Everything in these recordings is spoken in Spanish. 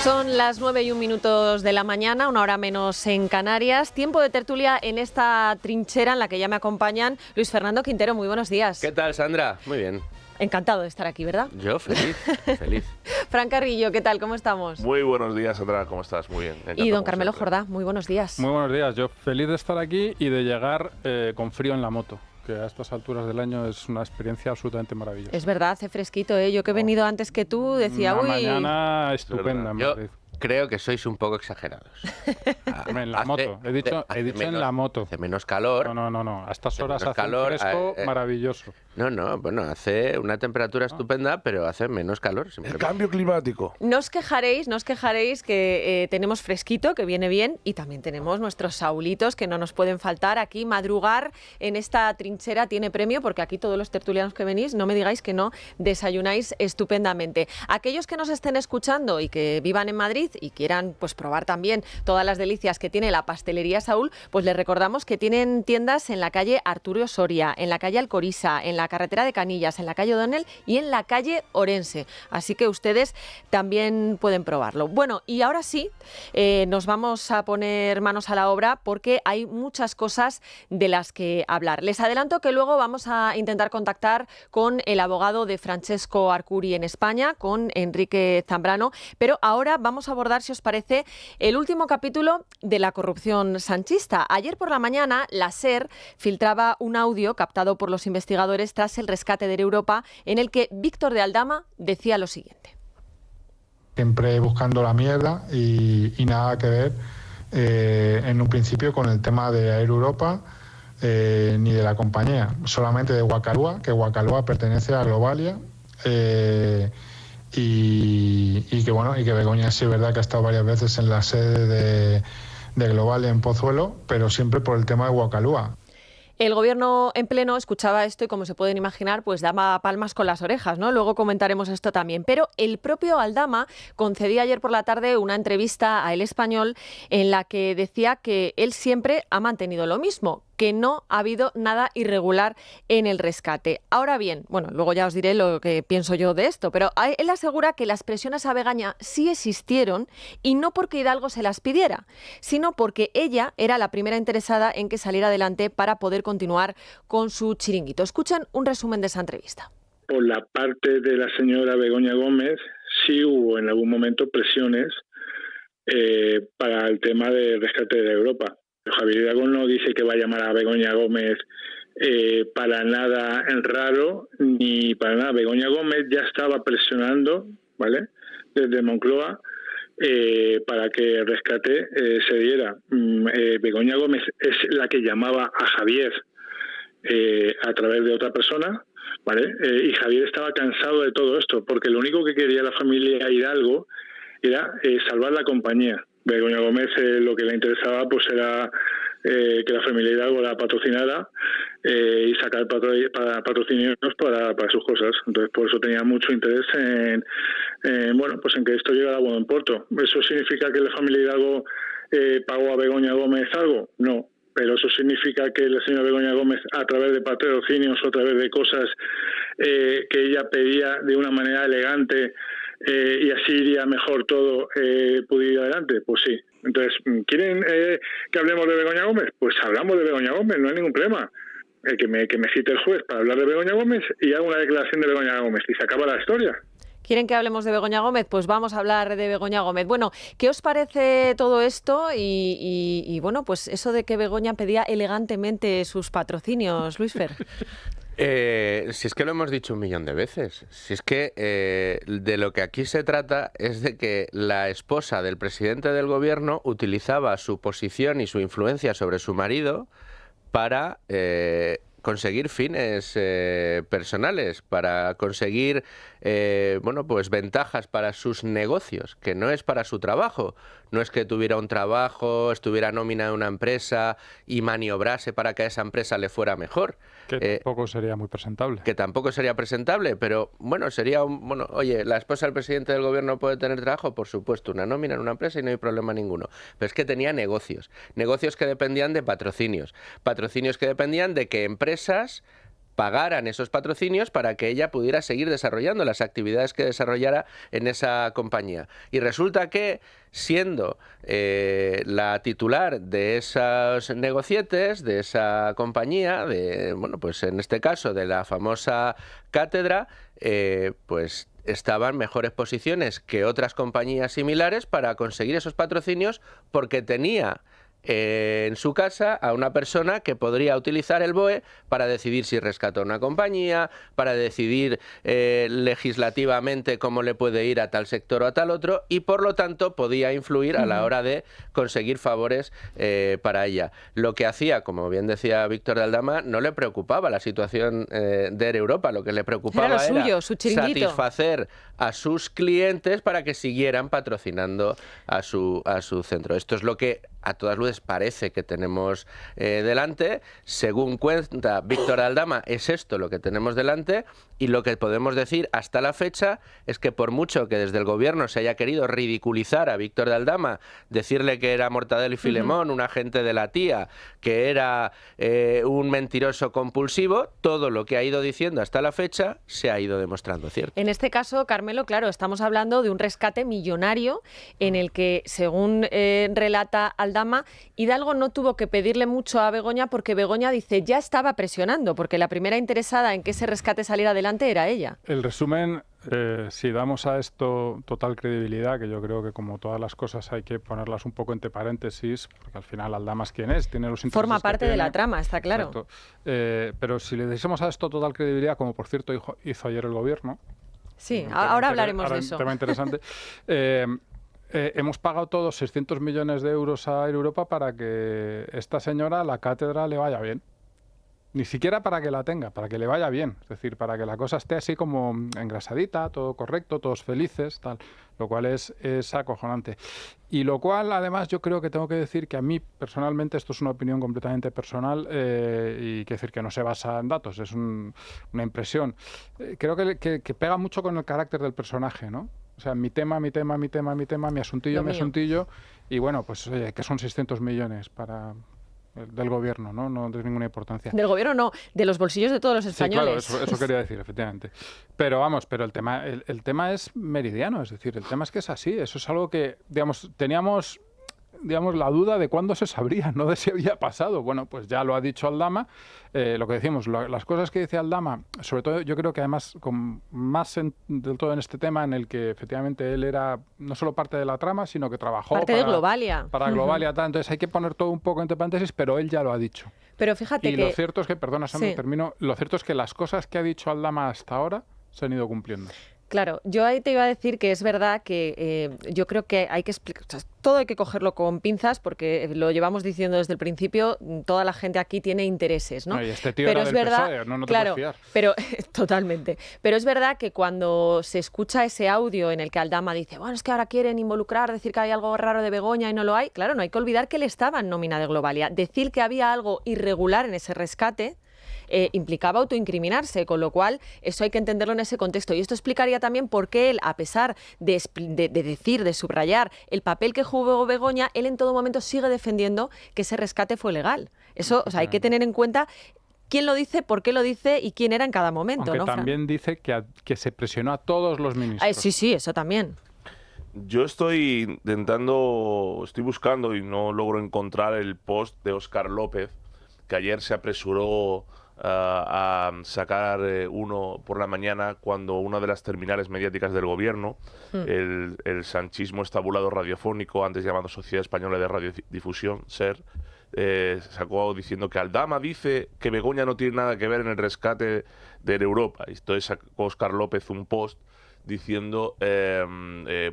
Son las 9:01 de la mañana, una hora menos en Canarias. Tiempo de tertulia en esta trinchera en la que ya me acompañan Luis Fernando Quintero. Muy buenos días. ¿Qué tal, Sandra? Muy bien. Encantado de estar aquí, ¿verdad? Yo feliz, feliz. Fran Carrillo, ¿qué tal? ¿Cómo estamos? Muy buenos días, Sandra, ¿cómo estás? Muy bien. Y don Carmelo Jordá, muy buenos días. Muy buenos días, yo feliz de estar aquí y de llegar con frío en la moto, que a estas alturas del año es una experiencia absolutamente maravillosa. Es verdad, hace fresquito, ¿eh? Yo que he venido antes que tú decía, una uy... mañana estupenda en Madrid. Creo que sois un poco exagerados. En la moto, he dicho menos, en la moto. Hace menos calor. No, a estas horas hace calor, un fresco maravilloso. No, bueno, hace una temperatura estupenda, pero hace menos calor. El cambio climático. No os quejaréis que tenemos fresquito, que viene bien, y también tenemos nuestros saulitos que no nos pueden faltar. Aquí madrugar en esta trinchera tiene premio, porque aquí todos los tertulianos que venís, no me digáis que no desayunáis estupendamente. Aquellos que nos estén escuchando y que vivan en Madrid y quieran pues probar también todas las delicias que tiene la pastelería Saúl, pues les recordamos que tienen tiendas en la calle Arturo Soria, en la calle Alcorisa, en la carretera de Canillas, en la calle O'Donnell y en la calle Orense. Así que ustedes también pueden probarlo. Bueno, y ahora sí, nos vamos a poner manos a la obra porque hay muchas cosas de las que hablar. Les adelanto que luego vamos a intentar contactar con el abogado de Francesco Arcuri en España, con Enrique Zambrano, pero ahora vamos a abordar, si os parece, el último capítulo de la corrupción sanchista. Ayer por la mañana, la SER filtraba un audio captado por los investigadores tras el rescate de Europa, en el que Víctor de Aldama decía lo siguiente. Siempre buscando la mierda y nada que ver en un principio con el tema de Air Europa ni de la compañía, solamente de Guacalúa, que Guacalúa pertenece a Globalia. Y que Begoña sí es verdad que ha estado varias veces en la sede de Globalia en Pozuelo, pero siempre por el tema de Guacalúa. El gobierno en pleno escuchaba esto y, como se pueden imaginar, pues daba palmas con las orejas, ¿no? Luego comentaremos esto también. Pero el propio Aldama concedía ayer por la tarde una entrevista a El Español en la que decía que él siempre ha mantenido lo mismo, que no ha habido nada irregular en el rescate. Ahora bien, bueno, luego ya os diré lo que pienso yo de esto, pero él asegura que las presiones a Begoña sí existieron y no porque Hidalgo se las pidiera, sino porque ella era la primera interesada en que saliera adelante para poder continuar con su chiringuito. Escuchen un resumen de esa entrevista. Por la parte de la señora Begoña Gómez sí hubo en algún momento presiones para el tema del rescate de Europa. Javier Hidalgo no dice que va a llamar a Begoña Gómez para nada en raro, ni para nada. Begoña Gómez ya estaba presionando, ¿vale?, desde Moncloa para que el rescate se diera. Begoña Gómez es la que llamaba a Javier a través de otra persona, ¿vale? Y Javier estaba cansado de todo esto, porque lo único que quería la familia Hidalgo era salvar la compañía. Begoña Gómez lo que le interesaba pues era que la familia Hidalgo la patrocinara y sacar patrocinios para sus cosas. Entonces, por eso tenía mucho interés en que esto llegara a buen puerto. ¿Eso significa que la familia Hidalgo pagó a Begoña Gómez algo? No. Pero eso significa que la señora Begoña Gómez, a través de patrocinios o a través de cosas que ella pedía de una manera elegante, y así iría mejor todo, pudiera ir adelante, pues sí. Entonces, ¿quieren que hablemos de Begoña Gómez? Pues hablamos de Begoña Gómez, no hay ningún problema. Que me cite el juez para hablar de Begoña Gómez y hago una declaración de Begoña Gómez y se acaba la historia. ¿Quieren que hablemos de Begoña Gómez? Pues vamos a hablar de Begoña Gómez. Bueno, ¿qué os parece todo esto? Y bueno, pues eso de que Begoña pedía elegantemente sus patrocinios, Luis Fer. Si es que lo hemos dicho un millón de veces. Si es que de lo que aquí se trata es de que la esposa del presidente del gobierno utilizaba su posición y su influencia sobre su marido para conseguir fines personales, para conseguir pues ventajas para sus negocios, que no es para su trabajo. No es que tuviera un trabajo, estuviera nómina de una empresa y maniobrase para que a esa empresa le fuera mejor. Que tampoco sería muy presentable. Que tampoco sería presentable, pero bueno, sería oye, ¿la esposa del presidente del gobierno puede tener trabajo? Por supuesto, una nómina en una empresa y no hay problema ninguno. Pero es que tenía negocios que dependían de patrocinios que dependían de que empresas pagaran esos patrocinios para que ella pudiera seguir desarrollando las actividades que desarrollara en esa compañía. Y resulta que, siendo la titular de esos negocietes, de esa compañía, bueno, pues en este caso de la famosa cátedra, pues estaba en mejores posiciones que otras compañías similares para conseguir esos patrocinios, porque tenía en su casa a una persona que podría utilizar el BOE para decidir si rescata una compañía, para decidir legislativamente cómo le puede ir a tal sector o a tal otro, y por lo tanto podía influir a la hora de conseguir favores para ella. Lo que hacía, como bien decía Víctor de Aldama, no le preocupaba la situación de Air Europa, lo que le preocupaba era, lo suyo, su chiringuito, satisfacer a sus clientes para que siguieran patrocinando a su centro. Esto es lo que a todas luces parece que tenemos delante. Según cuenta Víctor de Aldama, es esto lo que tenemos delante, y lo que podemos decir hasta la fecha es que, por mucho que desde el gobierno se haya querido ridiculizar a Víctor de Aldama, decirle que era Mortadelo y Filemón, un agente de la tía, que era un mentiroso compulsivo, todo lo que ha ido diciendo hasta la fecha se ha ido demostrando cierto. En este caso, Carmelo, claro, estamos hablando de un rescate millonario en el que, según relata Aldama, Hidalgo no tuvo que pedirle mucho a Begoña, porque Begoña dice ya estaba presionando, porque la primera interesada en que ese rescate saliera adelante era ella. El resumen, si damos a esto total credibilidad, que yo creo que como todas las cosas hay que ponerlas un poco entre paréntesis, porque al final Aldama es quien es, tiene los intereses. Forma parte de la trama, está claro. Exacto. Pero si le dijésemos a esto total credibilidad, como por cierto hizo ayer el gobierno. Sí, ahora hablaremos de eso. Un tema interesante. Hemos pagado todos 600 millones de euros a Air Europa para que esta señora, la cátedra, le vaya bien. Ni siquiera para que la tenga, para que le vaya bien. Es decir, para que la cosa esté así como engrasadita, todo correcto, todos felices, tal. Lo cual es acojonante. Y lo cual, además, yo creo que tengo que decir que a mí, personalmente, esto es una opinión completamente personal, y que decir que no se basa en datos, es una impresión. Creo que pega mucho con el carácter del personaje, ¿no? O sea, mi tema, mi asuntillo, y bueno, pues oye, que son 600 millones del gobierno, ¿no? No tiene ninguna importancia. Del gobierno no, de los bolsillos de todos los españoles. Sí, claro, eso quería decir, efectivamente. Pero vamos, el tema es meridiano, es decir, el tema es que es así, eso es algo que, digamos, teníamos la duda de cuándo se sabría, no de si había pasado. Bueno, pues ya lo ha dicho Aldama. Lo que decimos, las cosas que dice Aldama, sobre todo yo creo que además del todo en este tema en el que efectivamente él era no solo parte de la trama, sino que trabajó de Globalia. Para Globalia, tal. Entonces hay que poner todo un poco entre paréntesis, pero él ya lo ha dicho. Pero fíjate y que... lo cierto es que, perdona, Sandra, sí. termino. Lo cierto es que las cosas que ha dicho Aldama hasta ahora se han ido cumpliendo. Claro, yo ahí te iba a decir que es verdad que yo creo que hay que explicar, o sea, todo hay que cogerlo con pinzas, porque lo llevamos diciendo desde el principio, toda la gente aquí tiene intereses, ¿no? Y este tío pero era es del verdad, PSOE, no te claro, puedes fiar. pero totalmente. Pero es verdad que cuando se escucha ese audio en el que Aldama dice, bueno, es que ahora quieren involucrar, decir que hay algo raro de Begoña y no lo hay, claro, no hay que olvidar que él estaba en nómina de Globalia. Decir que había algo irregular en ese rescate implicaba autoincriminarse, con lo cual eso hay que entenderlo en ese contexto. Y esto explicaría también por qué él, a pesar de subrayar el papel que jugó Begoña, él en todo momento sigue defendiendo que ese rescate fue legal. Eso, o sea, hay que tener en cuenta quién lo dice, por qué lo dice y quién era en cada momento. Aunque ¿no, también dice que se presionó a todos los ministros. Sí, eso también. Yo estoy buscando y no logro encontrar el post de Óscar López, que ayer se apresuró a sacar uno por la mañana, cuando una de las terminales mediáticas del gobierno, el sanchismo estabulado radiofónico, antes llamado Sociedad Española de Radiodifusión, SER, sacó diciendo que Aldama dice que Begoña no tiene nada que ver en el rescate de Europa. Y entonces sacó Óscar López un post diciendo,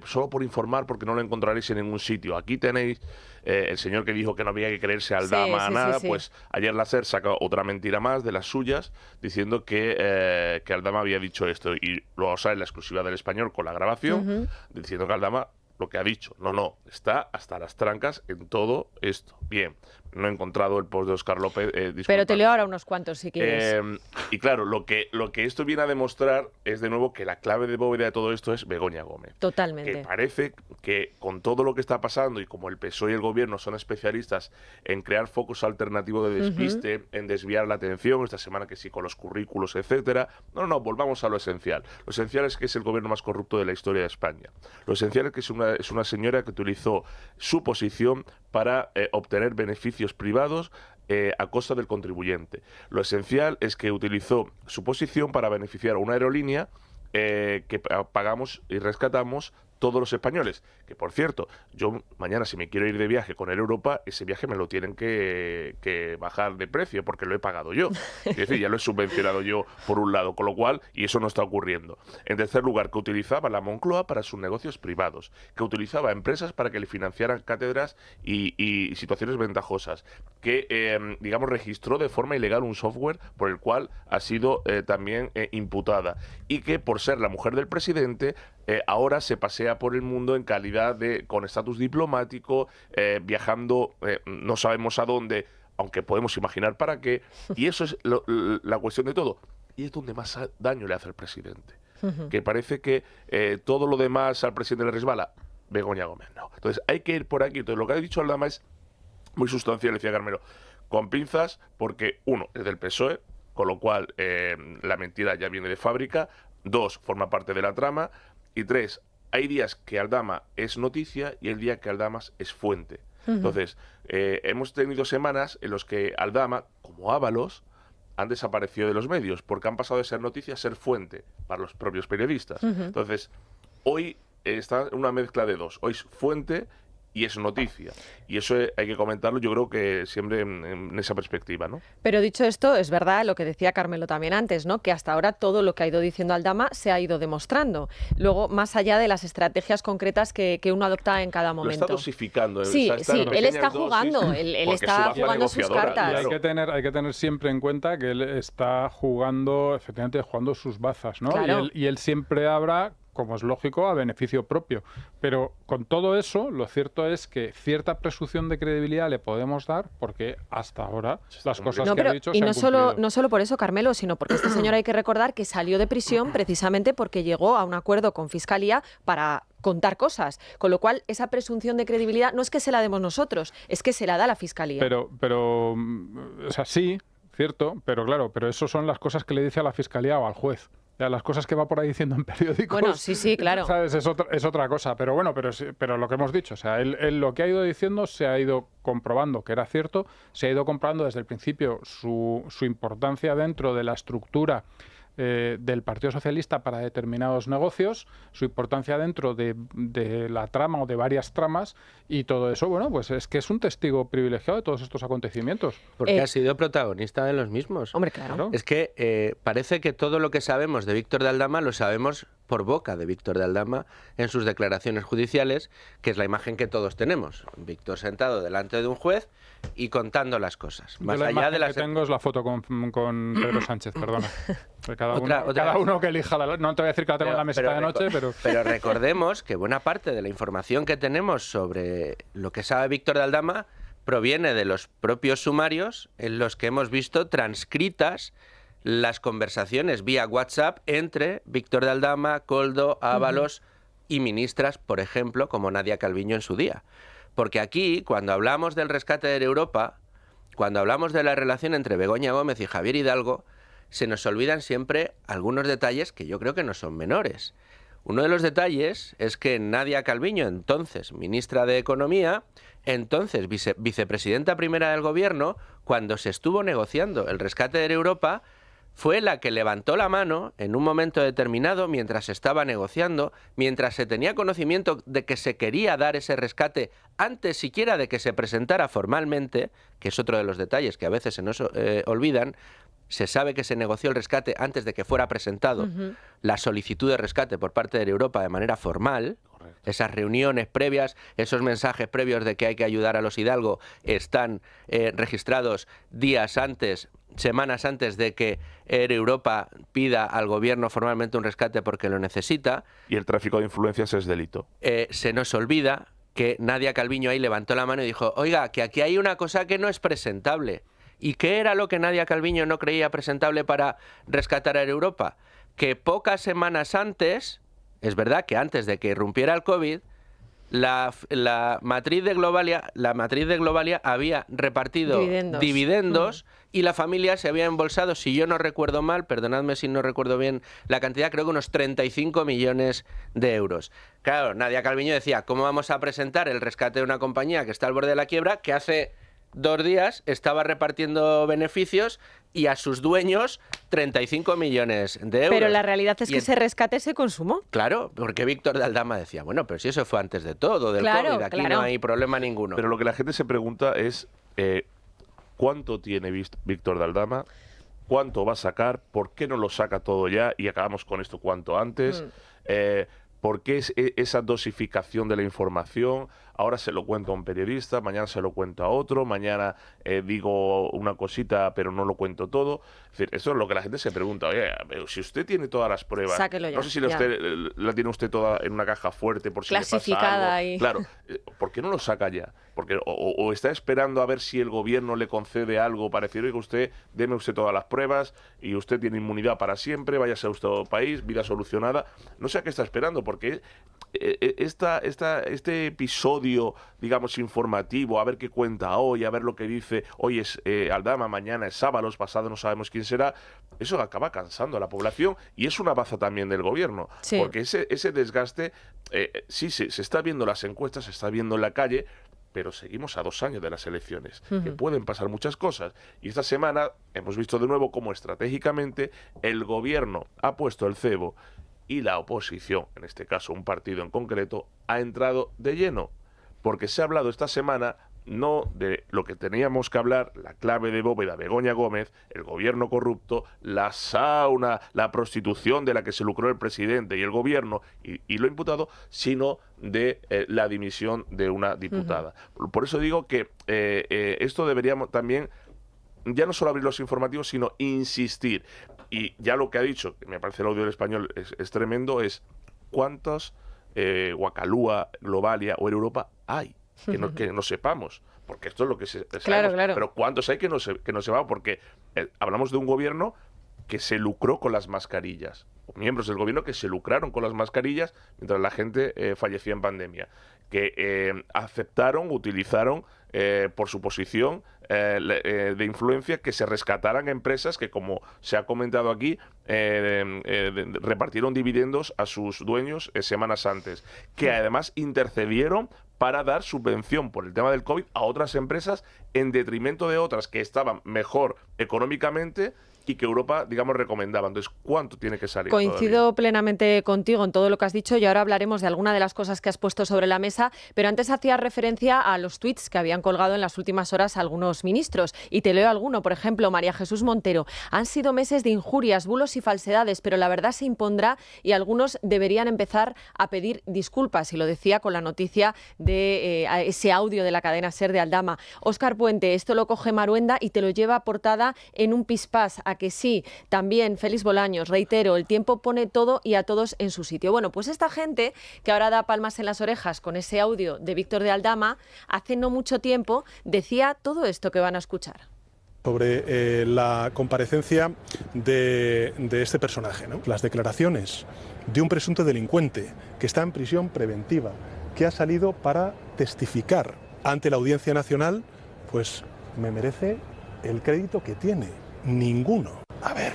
solo por informar, porque no lo encontraréis en ningún sitio. Aquí tenéis el señor que dijo que no había que creerse a Aldama nada. Pues ayer la SER saca otra mentira más de las suyas, diciendo que Aldama había dicho esto, y luego sale la exclusiva del Español con la grabación, diciendo que Aldama lo que ha dicho. No, está hasta las trancas en todo esto. Bien, no he encontrado el post de Óscar López. Pero te leo ahora unos cuantos si quieres. Y claro, lo que esto viene a demostrar es de nuevo que la clave de bóveda de todo esto es Begoña Gómez. Totalmente. Que parece que con todo lo que está pasando y como el PSOE y el gobierno son especialistas en crear focos alternativos de despiste, en desviar la atención, esta semana que sí con los currículos, etcétera. No, volvamos a lo esencial. Lo esencial es que es el gobierno más corrupto de la historia de España. Lo esencial es que es una señora que utilizó su posición para obtener beneficios privados a costa del contribuyente. Lo esencial es que utilizó su posición para beneficiar a una aerolínea que pagamos y rescatamos todos los españoles. Que, por cierto, yo mañana si me quiero ir de viaje con Air Europa, ese viaje me lo tienen que bajar de precio porque lo he pagado yo. Es decir, ya lo he subvencionado yo por un lado, con lo cual, y eso no está ocurriendo. En tercer lugar, que utilizaba la Moncloa para sus negocios privados, que utilizaba empresas para que le financiaran cátedras y situaciones ventajosas, que, digamos, registró de forma ilegal un software por el cual ha sido también imputada, y que por ser la mujer del presidente ahora se pasea por el mundo en calidad con estatus diplomático, viajando no sabemos a dónde, aunque podemos imaginar para qué, y eso es la cuestión de todo. Y es donde más daño le hace al presidente. Que parece que todo lo demás al presidente le resbala. Begoña Gómez no. Entonces hay que ir por aquí. Entonces lo que ha dicho Aldama es muy sustancial, decía Carmelo, con pinzas, porque uno, es del PSOE, con lo cual la mentira ya viene de fábrica. Dos, forma parte de la trama. Y tres, hay días que Aldama es noticia y el día que Aldama es fuente. Entonces, hemos tenido semanas en los que Aldama, como Ábalos, han desaparecido de los medios porque han pasado de ser noticia a ser fuente para los propios periodistas. Entonces, hoy está una mezcla de dos. Hoy es fuente y es noticia. Y eso hay que comentarlo, yo creo que siempre en esa perspectiva, ¿no? Pero dicho esto, es verdad lo que decía Carmelo también antes, ¿no? Que hasta ahora todo lo que ha ido diciendo Aldama se ha ido demostrando. Luego, más allá de las estrategias concretas que uno adopta en cada momento. Lo está dosificando. Sí, él está jugando, él está jugando sus cartas. Y hay que tener siempre en cuenta que él está jugando, efectivamente, jugando sus bazas, ¿no? Claro. Y él siempre habrá, como es lógico, a beneficio propio. Pero con todo eso, lo cierto es que cierta presunción de credibilidad le podemos dar porque hasta ahora las cosas que ha dicho se han cumplido. No solo por eso, Carmelo, sino porque esta señora hay que recordar que salió de prisión precisamente porque llegó a un acuerdo con Fiscalía para contar cosas. Con lo cual, esa presunción de credibilidad no es que se la demos nosotros, es que se la da la Fiscalía. Pero o sea, sí, cierto, pero claro, pero eso son las cosas que le dice a la Fiscalía o al juez. Las cosas que va por ahí diciendo en periódicos. Bueno, sí, claro. ¿Sabes? Es otra cosa. Pero bueno, pero lo que hemos dicho, o sea, él lo que ha ido diciendo se ha ido comprobando que era cierto, se ha ido comprobando desde el principio su importancia dentro de la estructura del Partido Socialista para determinados negocios, su importancia dentro de la trama o de varias tramas, y todo eso, bueno, pues es que es un testigo privilegiado de todos estos acontecimientos. Porque ha sido protagonista de los mismos. Hombre, claro. Es que parece que todo lo que sabemos de Víctor de Aldama lo sabemos por boca de Víctor de Aldama en sus declaraciones judiciales, que es la imagen que todos tenemos. Víctor sentado delante de un juez y contando las cosas. Más allá imagen de las que tengo es la foto con Pedro Sánchez, perdona. Cada uno que elija no te voy a decir que la tengo en la mesita de noche, pero... Pero recordemos que buena parte de la información que tenemos sobre lo que sabe Víctor de Aldama proviene de los propios sumarios en los que hemos visto transcritas las conversaciones vía WhatsApp entre Víctor de Aldama, Koldo, Ábalos y ministras, por ejemplo, como Nadia Calviño en su día. Porque aquí, cuando hablamos del rescate de Europa, cuando hablamos de la relación entre Begoña Gómez y Javier Hidalgo, se nos olvidan siempre algunos detalles que yo creo que no son menores. Uno de los detalles es que Nadia Calviño, entonces ministra de Economía, entonces vicepresidenta primera del Gobierno, cuando se estuvo negociando el rescate de Europa, fue la que levantó la mano en un momento determinado mientras se estaba negociando, mientras se tenía conocimiento de que se quería dar ese rescate antes siquiera de que se presentara formalmente, que es otro de los detalles que a veces se nos olvidan. Se sabe que se negoció el rescate antes de que fuera presentado la solicitud de rescate por parte de Europa de manera formal. Correcto. Esas reuniones previas, esos mensajes previos de que hay que ayudar a los Hidalgo están registrados días antes, semanas antes de que Air Europa pida al gobierno formalmente un rescate porque lo necesita. Y el tráfico de influencias es delito. Se nos olvida que Nadia Calviño ahí levantó la mano y dijo, oiga, que aquí hay una cosa que no es presentable. ¿Y qué era lo que Nadia Calviño no creía presentable para rescatar a Europa? Que pocas semanas antes, es verdad que antes de que irrumpiera el COVID, la matriz de Globalia había repartido dividendos y la familia se había embolsado, si yo no recuerdo mal, perdonadme si no recuerdo bien la cantidad, creo que unos 35 millones de euros. Claro, Nadia Calviño decía, ¿cómo vamos a presentar el rescate de una compañía que está al borde de la quiebra, que hace 2 días estaba repartiendo beneficios y a sus dueños 35 millones de euros? Pero la realidad es que ese rescate se consumó. Claro, porque Víctor de Aldama decía, bueno, pero si eso fue antes de todo, del COVID, aquí no hay problema ninguno. Pero lo que la gente se pregunta es ¿cuánto tiene Víctor de Aldama? ¿Cuánto va a sacar? ¿Por qué no lo saca todo ya? Y acabamos con esto cuanto antes. ¿Por qué es esa dosificación de la información? Ahora se lo cuento a un periodista, mañana se lo cuento a otro, mañana digo una cosita pero no lo cuento todo. Es decir, eso es lo que la gente se pregunta. Oye, si usted tiene todas las pruebas, sáquelo ya, no sé si la tiene usted toda en una caja fuerte por si le pasa algo. Claro, ¿por qué no lo saca ya? Porque o está esperando a ver si el gobierno le concede algo para decir, oiga, usted, deme usted todas las pruebas y usted tiene inmunidad para siempre, váyase a usted a otro país, vida solucionada. No sé a qué está esperando, porque este episodio, digamos, informativo, a ver qué cuenta hoy, a ver lo que dice, hoy es Aldama, mañana es Sábalos, pasado no sabemos quién será, eso acaba cansando a la población y es una baza también del gobierno, porque ese desgaste, sí, se está viendo las encuestas, se está viendo en la calle, pero seguimos a 2 años de las elecciones, que pueden pasar muchas cosas. Y esta semana hemos visto de nuevo cómo estratégicamente el gobierno ha puesto el cebo y la oposición, en este caso un partido en concreto, ha entrado de lleno. Porque se ha hablado esta semana no de lo que teníamos que hablar, la clave de bóveda, Begoña Gómez, el gobierno corrupto, la sauna, la prostitución de la que se lucró el presidente y el gobierno y lo imputado, sino de la dimisión de una diputada. Por eso digo que esto deberíamos también, ya no solo abrir los informativos, sino insistir. Y ya lo que ha dicho, que me parece el audio del español es tremendo, es cuántos Wacalúa, Globalia o Europa hay que no sepamos, porque esto es lo que sabemos, claro. Pero ¿cuántos hay que no sepamos? Porque hablamos de un gobierno que se lucró con las mascarillas, o miembros del gobierno que se lucraron con las mascarillas mientras la gente fallecía en pandemia, que aceptaron, utilizaron por su posición de influencia que se rescataran empresas que, como se ha comentado aquí, repartieron dividendos a sus dueños semanas antes, que además intercedieron para dar subvención por el tema del COVID a otras empresas en detrimento de otras que estaban mejor económicamente y que Europa, digamos, recomendaba. Entonces, ¿cuánto tiene que salir? Coincido todavía? plenamente contigo en todo lo que has dicho y ahora hablaremos de alguna de las cosas que has puesto sobre la mesa, pero antes hacía referencia a los tuits que habían colgado en las últimas horas algunos ministros y te leo alguno. Por ejemplo, María Jesús Montero: han sido meses de injurias, bulos y falsedades, pero la verdad se impondrá y algunos deberían empezar a pedir disculpas, y lo decía con la noticia de ese audio de la cadena SER de Aldama. Óscar Puente: esto lo coge Maruenda y te lo lleva a portada en un pispás. ¿A que sí? También Félix Bolaños: reitero, el tiempo pone todo y a todos en su sitio. Bueno, pues esta gente que ahora da palmas en las orejas con ese audio de Víctor de Aldama, hace no mucho tiempo decía todo esto que van a escuchar. Sobre la comparecencia de este personaje, ¿no? Las declaraciones de un presunto delincuente que está en prisión preventiva, que ha salido para testificar ante la Audiencia Nacional, pues me merece el crédito que tiene. Ninguno. A ver,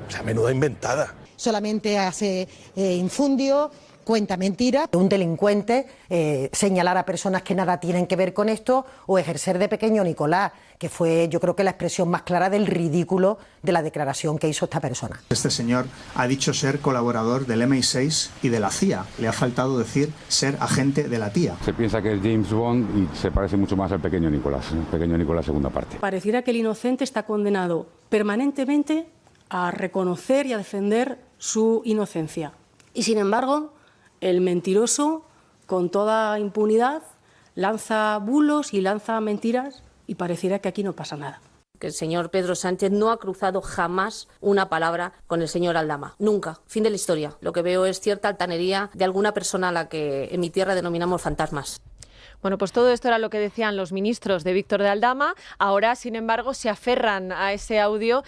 o sea, menuda inventada. Solamente hace infundio, cuenta mentiras. Un delincuente señalar a personas que nada tienen que ver con esto o ejercer de pequeño Nicolás, que fue, yo creo, que la expresión más clara del ridículo de la declaración que hizo esta persona. Este señor ha dicho ser colaborador del MI6 y de la CIA. Le ha faltado decir ser agente de la TIA. Se piensa que es James Bond y se parece mucho más al pequeño Nicolás, el pequeño Nicolás segunda parte. Pareciera que el inocente está condenado permanentemente a reconocer y a defender su inocencia. Y sin embargo, el mentiroso, con toda impunidad, lanza bulos y lanza mentiras y pareciera que aquí no pasa nada. que el señor Pedro Sánchez no ha cruzado jamás una palabra con el señor Aldama. Nunca. Fin de la historia. Lo que veo es cierta altanería de alguna persona a la que en mi tierra denominamos fantasmas. Bueno, pues todo esto era lo que decían los ministros de Víctor de Aldama. Ahora, sin embargo, se aferran a ese audio,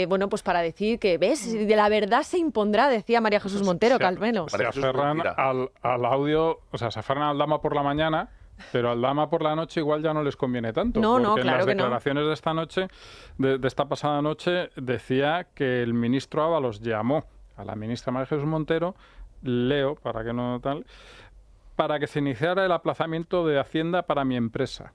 bueno, pues para decir que, ¿ves? De la verdad se impondrá, decía María Jesús Montero, Calmeno. Se aferran al audio, o sea, se aferran a Aldama por la mañana, pero Aldama por la noche igual ya no les conviene tanto. No, porque claro en las que no. declaraciones de esta noche, de esta pasada noche, decía que el ministro Ábalos llamó a la ministra María Jesús Montero, leo, para que no tal, para que se iniciara el aplazamiento de Hacienda para mi empresa.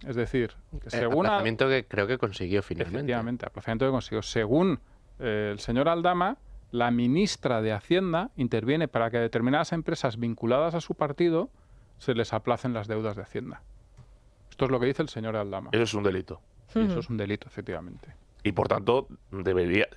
Es decir, según... aplazamiento que creo que consiguió finalmente. Efectivamente, aplazamiento que consiguió. Según el señor Aldama, la ministra de Hacienda interviene para que determinadas empresas vinculadas a su partido se les aplacen las deudas de Hacienda. Esto es lo que dice el señor Aldama. Eso es un delito. Y eso es un delito, efectivamente. Y por tanto, debería,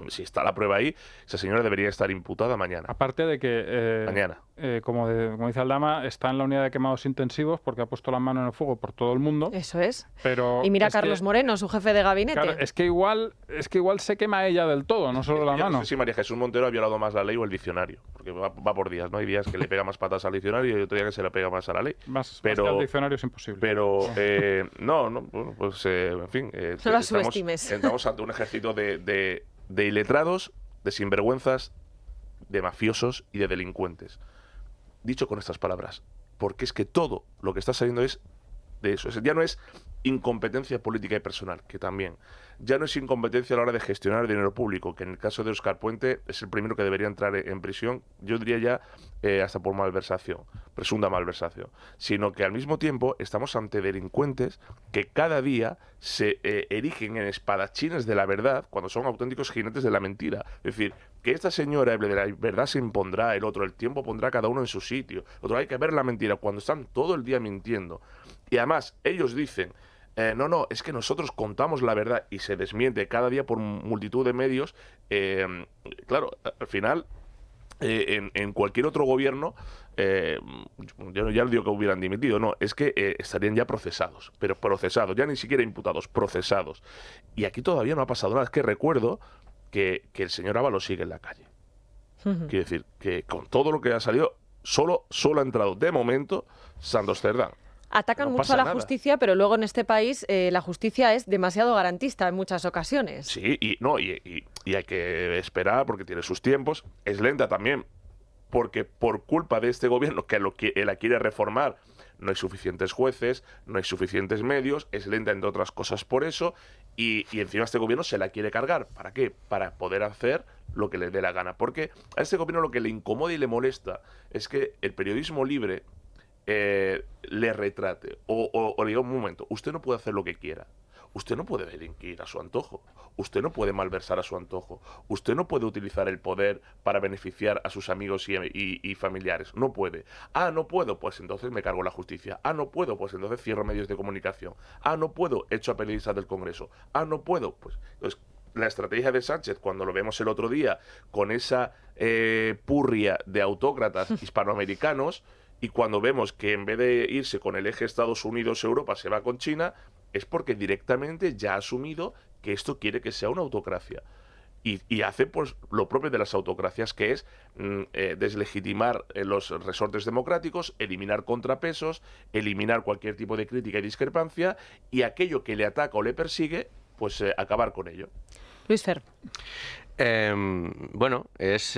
si está la prueba ahí, esa señora debería estar imputada mañana. Aparte de que, mañana. Como dice Aldama, está en la unidad de quemados intensivos porque ha puesto la mano en el fuego por todo el mundo. Eso es. Pero y mira a Carlos Moreno, su jefe de gabinete. Claro, es que igual se quema ella del todo, no solo la mano. No sé si María Jesús Montero ha violado más la ley o el diccionario, porque va por días, ¿no? Hay días que le pega más patas al diccionario y otro día que se le pega más a la ley. Más que al diccionario es imposible. Pero, bueno, pues, en fin. No las subestimes. Estamos ante un ejército de iletrados, de sinvergüenzas, de mafiosos y de delincuentes. Dicho con estas palabras, porque es que todo lo que está saliendo es de eso. Ya no es incompetencia política y personal, que también. Ya no es incompetencia a la hora de gestionar dinero público, que en el caso de Óscar Puente es el primero que debería entrar en prisión, yo diría ya hasta por malversación, presunta malversación, sino que al mismo tiempo estamos ante delincuentes que cada día se erigen en espadachines de la verdad cuando son auténticos jinetes de la mentira. Es decir, que esta señora de la verdad se impondrá, el otro, el tiempo pondrá a cada uno en su sitio, otro, hay que ver la mentira, cuando están todo el día mintiendo. Y además ellos dicen, no, es que nosotros contamos la verdad y se desmiente cada día por multitud de medios. Claro, al final, en cualquier otro gobierno, yo ya no digo que hubieran dimitido, no, es que estarían ya procesados, pero procesados, ya ni siquiera imputados, procesados. Y aquí todavía no ha pasado nada, es que recuerdo que el señor Ábalos sigue en la calle. Quiero decir, que con todo lo que ha salido, solo ha entrado de momento Santos Cerdán. Atacan mucho a la justicia, pero luego en este país la justicia es demasiado garantista en muchas ocasiones. Sí, y hay que esperar porque tiene sus tiempos. Es lenta también, porque por culpa de este gobierno que la quiere reformar, no hay suficientes jueces, no hay suficientes medios, es lenta entre otras cosas por eso, y encima este gobierno se la quiere cargar. ¿Para qué? Para poder hacer lo que le dé la gana. Porque a este gobierno lo que le incomoda y le molesta es que el periodismo libre le retrate o le diga un momento, usted no puede hacer lo que quiera, usted no puede delinquir a su antojo, usted no puede malversar a su antojo, usted no puede utilizar el poder para beneficiar a sus amigos y familiares, no puede. No puedo, pues entonces me cargo la justicia. No puedo, pues entonces cierro medios de comunicación. No puedo, echo a periodistas del Congreso. No puedo, pues entonces la estrategia de Sánchez, cuando lo vemos el otro día con esa purria de autócratas hispanoamericanos, y cuando vemos que en vez de irse con el eje Estados Unidos-Europa se va con China, es porque directamente ya ha asumido que esto quiere que sea una autocracia. Y hace pues lo propio de las autocracias, que es deslegitimar los resortes democráticos, eliminar contrapesos, eliminar cualquier tipo de crítica y discrepancia, y aquello que le ataca o le persigue, pues acabar con ello. Luis Fer. Bueno, es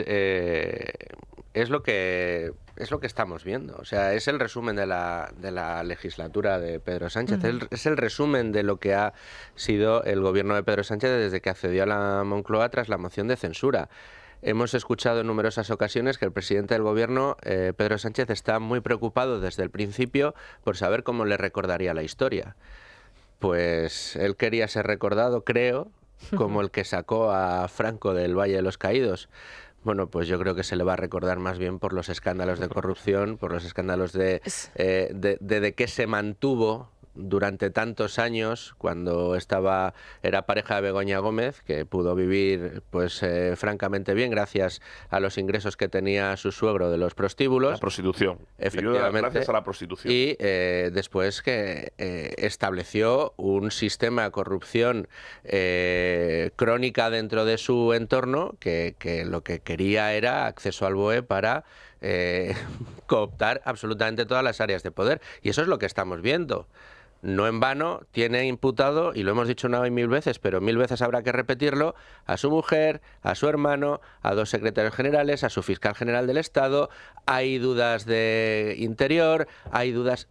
lo que estamos viendo. O sea, es el resumen de la legislatura de Pedro Sánchez. Es el resumen de lo que ha sido el gobierno de Pedro Sánchez desde que accedió a la Moncloa tras la moción de censura. Hemos escuchado en numerosas ocasiones que el presidente del gobierno, Pedro Sánchez, está muy preocupado desde el principio por saber cómo le recordaría la historia. Pues él quería ser recordado, creo, como el que sacó a Franco del Valle de los Caídos. Bueno, pues yo creo que se le va a recordar más bien por los escándalos de corrupción, por los escándalos de qué se mantuvo durante tantos años, cuando era pareja de Begoña Gómez, que pudo vivir pues francamente bien gracias a los ingresos que tenía su suegro de los prostíbulos. La prostitución. Efectivamente. Gracias a la prostitución. Y después que estableció un sistema de corrupción crónica dentro de su entorno que lo que quería era acceso al BOE para cooptar absolutamente todas las áreas de poder. Y eso es lo que estamos viendo. No en vano tiene imputado, y lo hemos dicho una y mil veces, pero 1000 veces habrá que repetirlo, a su mujer, a su hermano, a 2 secretarios generales, a su fiscal general del Estado. Hay dudas de Interior, hay dudas...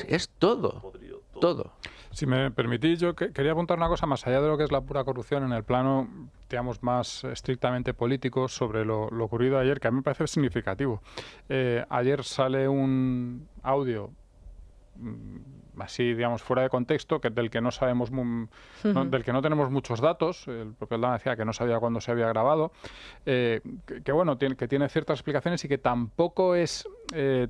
Es todo, todo. Si me permitís, yo quería apuntar una cosa más allá de lo que es la pura corrupción en el plano, digamos, más estrictamente político sobre lo ocurrido ayer, que a mí me parece significativo. Ayer sale un audio así, digamos, fuera de contexto, del que no sabemos, del que no tenemos muchos datos. El propio Aldana decía que no sabía cuándo se había grabado, que bueno, que tiene ciertas explicaciones y que tampoco es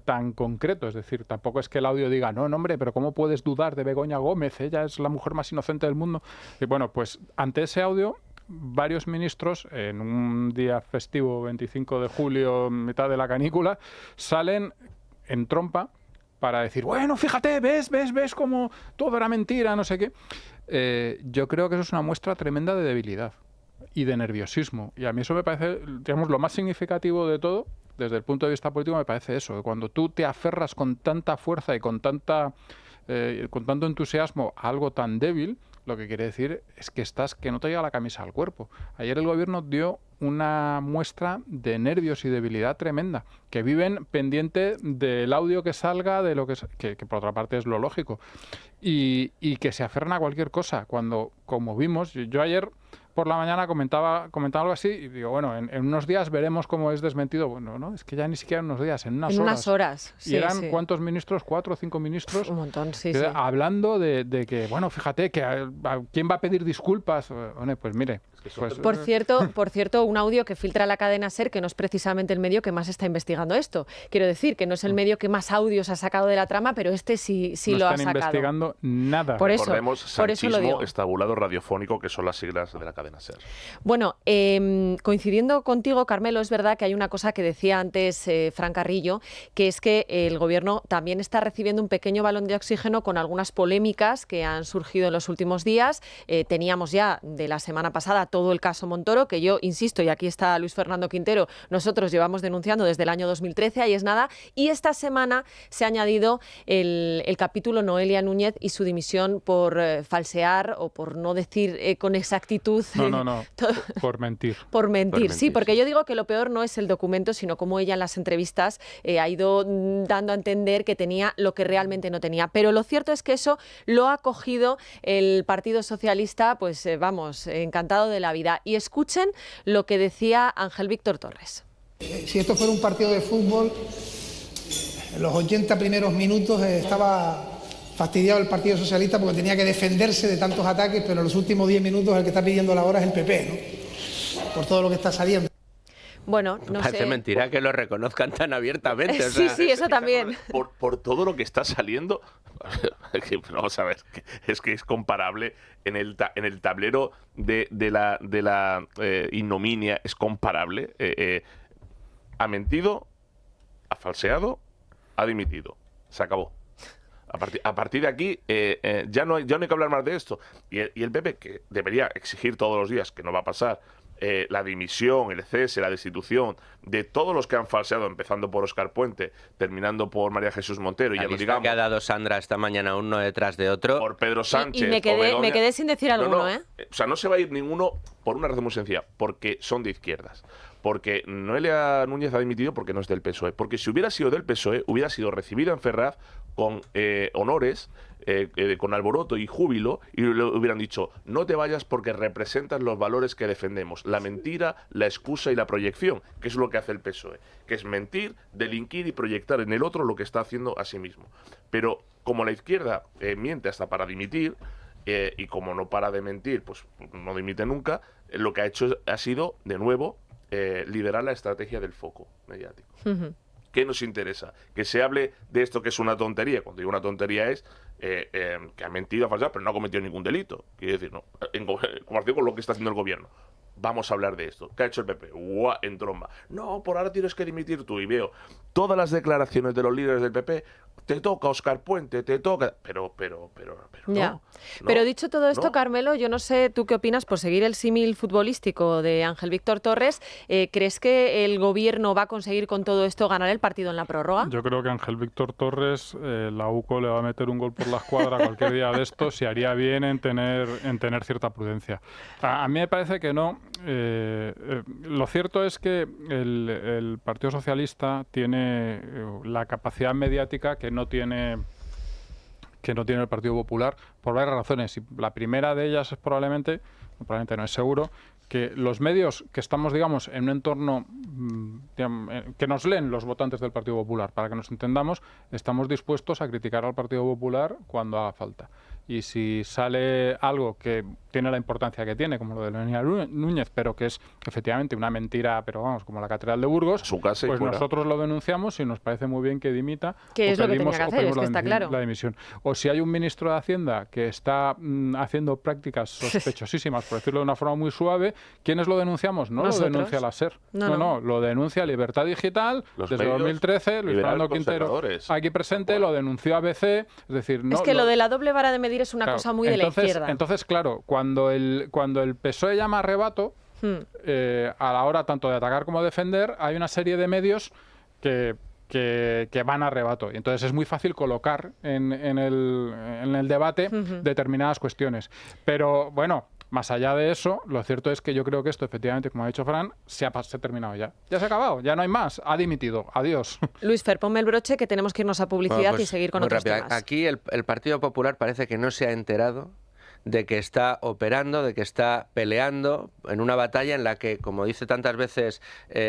tan concreto, es decir, tampoco es que el audio diga, no, hombre, pero ¿cómo puedes dudar de Begoña Gómez? Ella es la mujer más inocente del mundo. Y bueno, pues ante ese audio, varios ministros, en un día festivo, 25 de julio, mitad de la canícula, salen en trompa para decir, bueno, fíjate, ves cómo todo era mentira, no sé qué. Yo creo que eso es una muestra tremenda de debilidad y de nerviosismo. Y a mí eso me parece, digamos, lo más significativo de todo, desde el punto de vista político, me parece eso, que cuando tú te aferras con tanta fuerza y con tanto entusiasmo a algo tan débil, lo que quiere decir es que no te llega la camisa al cuerpo. Ayer el gobierno dio una muestra de nervios y debilidad tremenda, que viven pendiente del audio que salga, de lo que por otra parte es lo lógico, y que se aferran a cualquier cosa, cuando, como vimos, yo ayer por la mañana comentaba algo así y digo, bueno, en unos días veremos cómo es desmentido. Bueno, no, es que ya ni siquiera en unos días, en unas horas. Sí, y eran, ¿cuántos ministros? 4 o 5 ministros. Un montón, sí. Hablando de que, bueno, fíjate, que ¿quién va a pedir disculpas? Bueno, pues mire. Pues, por cierto, un audio que filtra la cadena SER, que no es precisamente el medio que más está investigando esto. Quiero decir que no es el medio que más audios ha sacado de la trama, pero este sí no lo ha sacado. No están investigando nada. Recordemos, sanchismo, lo digo. estabulado radiofónico, que son las siglas de la cadena SER. Bueno, coincidiendo contigo, Carmelo, es verdad que hay una cosa que decía antes Fran Carrillo, que es que el Gobierno también está recibiendo un pequeño balón de oxígeno con algunas polémicas que han surgido en los últimos días. Teníamos ya de la semana pasada todo el caso Montoro, que yo insisto, y aquí está Luis Fernando Quintero, nosotros llevamos denunciando desde el año 2013, ahí es nada, y esta semana se ha añadido el capítulo Noelia Núñez y su dimisión por falsear o por no decir con exactitud... No, por mentir. Por mentir, sí, porque yo digo que lo peor no es el documento, sino cómo ella en las entrevistas ha ido dando a entender que tenía lo que realmente no tenía. Pero lo cierto es que eso lo ha cogido el Partido Socialista, pues vamos, encantado de la vida. Y escuchen lo que decía Ángel Víctor Torres. Si esto fuera un partido de fútbol, en los 80 primeros minutos estaba fastidiado el Partido Socialista porque tenía que defenderse de tantos ataques, pero en los últimos 10 minutos el que está pidiendo la hora es el PP, ¿no? Por todo lo que está saliendo. Bueno, no Parece sé. mentira que lo reconozcan tan abiertamente. Sí, sí, eso también. Por todo lo que está saliendo, vamos a ver, es que es comparable en el tablero de la ignominia, es comparable. Ha mentido, ha falseado, ha dimitido. Se acabó. A partir de aquí ya no hay que hablar más de esto. Y el PP, que debería exigir todos los días, que no va a pasar, la dimisión, el cese, la destitución de todos los que han falseado, empezando por Óscar Puente, terminando por María Jesús Montero, y la ya no lista digamos que ha dado Sandra esta mañana uno detrás de otro, por Pedro Sánchez. Y me quedé sin decir alguno, ¿eh? O sea, no se va a ir ninguno por una razón muy sencilla, porque son de izquierdas. Porque Noelia Núñez ha dimitido porque no es del PSOE. Porque si hubiera sido del PSOE, hubiera sido recibida en Ferraz con honores, con alboroto y júbilo, y le hubieran dicho, no te vayas porque representas los valores que defendemos, la mentira, la excusa y la proyección, que es lo que hace el PSOE, que es mentir, delinquir y proyectar en el otro lo que está haciendo a sí mismo. Pero como la izquierda miente hasta para dimitir, y como no para de mentir, pues no dimite nunca, lo que ha hecho ha sido, de nuevo, liderar la estrategia del foco mediático. ¿Qué nos interesa? Que se hable de esto que es una tontería. Cuando digo una tontería es que ha mentido, ha falsado, pero no ha cometido ningún delito. Quiere decir, no, en comparación con lo que está haciendo el gobierno. Vamos a hablar de esto. ¿Qué ha hecho el PP? ¡Guau! En tromba. No, por ahora tienes que dimitir tú. Y veo todas las declaraciones de los líderes del PP. Te toca, Óscar Puente, te toca. Pero ya. No. Pero dicho todo esto, Carmelo, yo no sé tú qué opinas, por seguir el símil futbolístico de Ángel Víctor Torres. ¿Crees que el gobierno va a conseguir con todo esto ganar el partido en la prórroga? Yo creo que Ángel Víctor Torres, la UCO le va a meter un gol por la escuadra cualquier día de estos y haría bien en tener cierta prudencia. A mí me parece que no. Lo cierto es que el Partido Socialista tiene la capacidad mediática que no tiene el Partido Popular por varias razones. Y la primera de ellas es probablemente no es seguro, que los medios que estamos, digamos, en un entorno que nos leen los votantes del Partido Popular, para que nos entendamos, estamos dispuestos a criticar al Partido Popular cuando haga falta. Y si sale algo que tiene la importancia que tiene, como lo de Leonida Núñez, pero que es efectivamente una mentira, pero vamos, como la Catedral de Burgos, pues nosotros lo denunciamos y nos parece muy bien que dimita. Que es lo que tenía que hacer, es que está claro. La dimisión. O si hay un ministro de Hacienda que está haciendo prácticas sospechosísimas, por decirlo de una forma muy suave, ¿quiénes lo denunciamos? No ¿Nosotros? Lo denuncia la SER. No, lo denuncia Libertad Digital, desde 2013, Luis Fernando Quintero, aquí presente, lo denunció ABC, es decir... No, es que lo de la doble vara de medir es una cosa muy de la izquierda. Entonces, claro, cuando el PSOE llama arrebato, a la hora tanto de atacar como de defender, hay una serie de medios que van a arrebato. Y entonces es muy fácil colocar en el debate determinadas cuestiones. Pero, bueno... Más allá de eso, lo cierto es que yo creo que esto, efectivamente, como ha dicho Fran, se ha terminado ya. Ya se ha acabado, ya no hay más. Ha dimitido. Adiós. Luis Fer, ponme el broche que tenemos que irnos a publicidad y seguir con otros temas. Aquí el Partido Popular parece que no se ha enterado de que está operando, de que está peleando en una batalla en la que, como dice tantas veces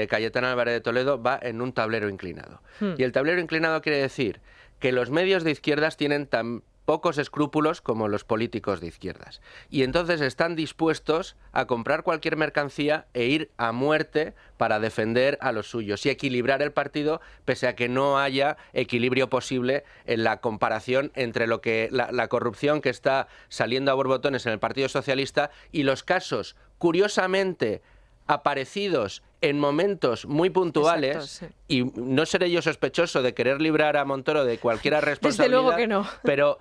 Cayetana Álvarez de Toledo, va en un tablero inclinado. Y el tablero inclinado quiere decir que los medios de izquierdas tienen tan pocos escrúpulos como los políticos de izquierdas. Y entonces están dispuestos a comprar cualquier mercancía e ir a muerte para defender a los suyos y equilibrar el partido, pese a que no haya equilibrio posible en la comparación entre lo que la corrupción que está saliendo a borbotones en el Partido Socialista y los casos, curiosamente, aparecidos en momentos muy puntuales. Exacto, sí. Y no seré yo sospechoso de querer librar a Montoro de cualquier responsabilidad. Desde luego que no. Pero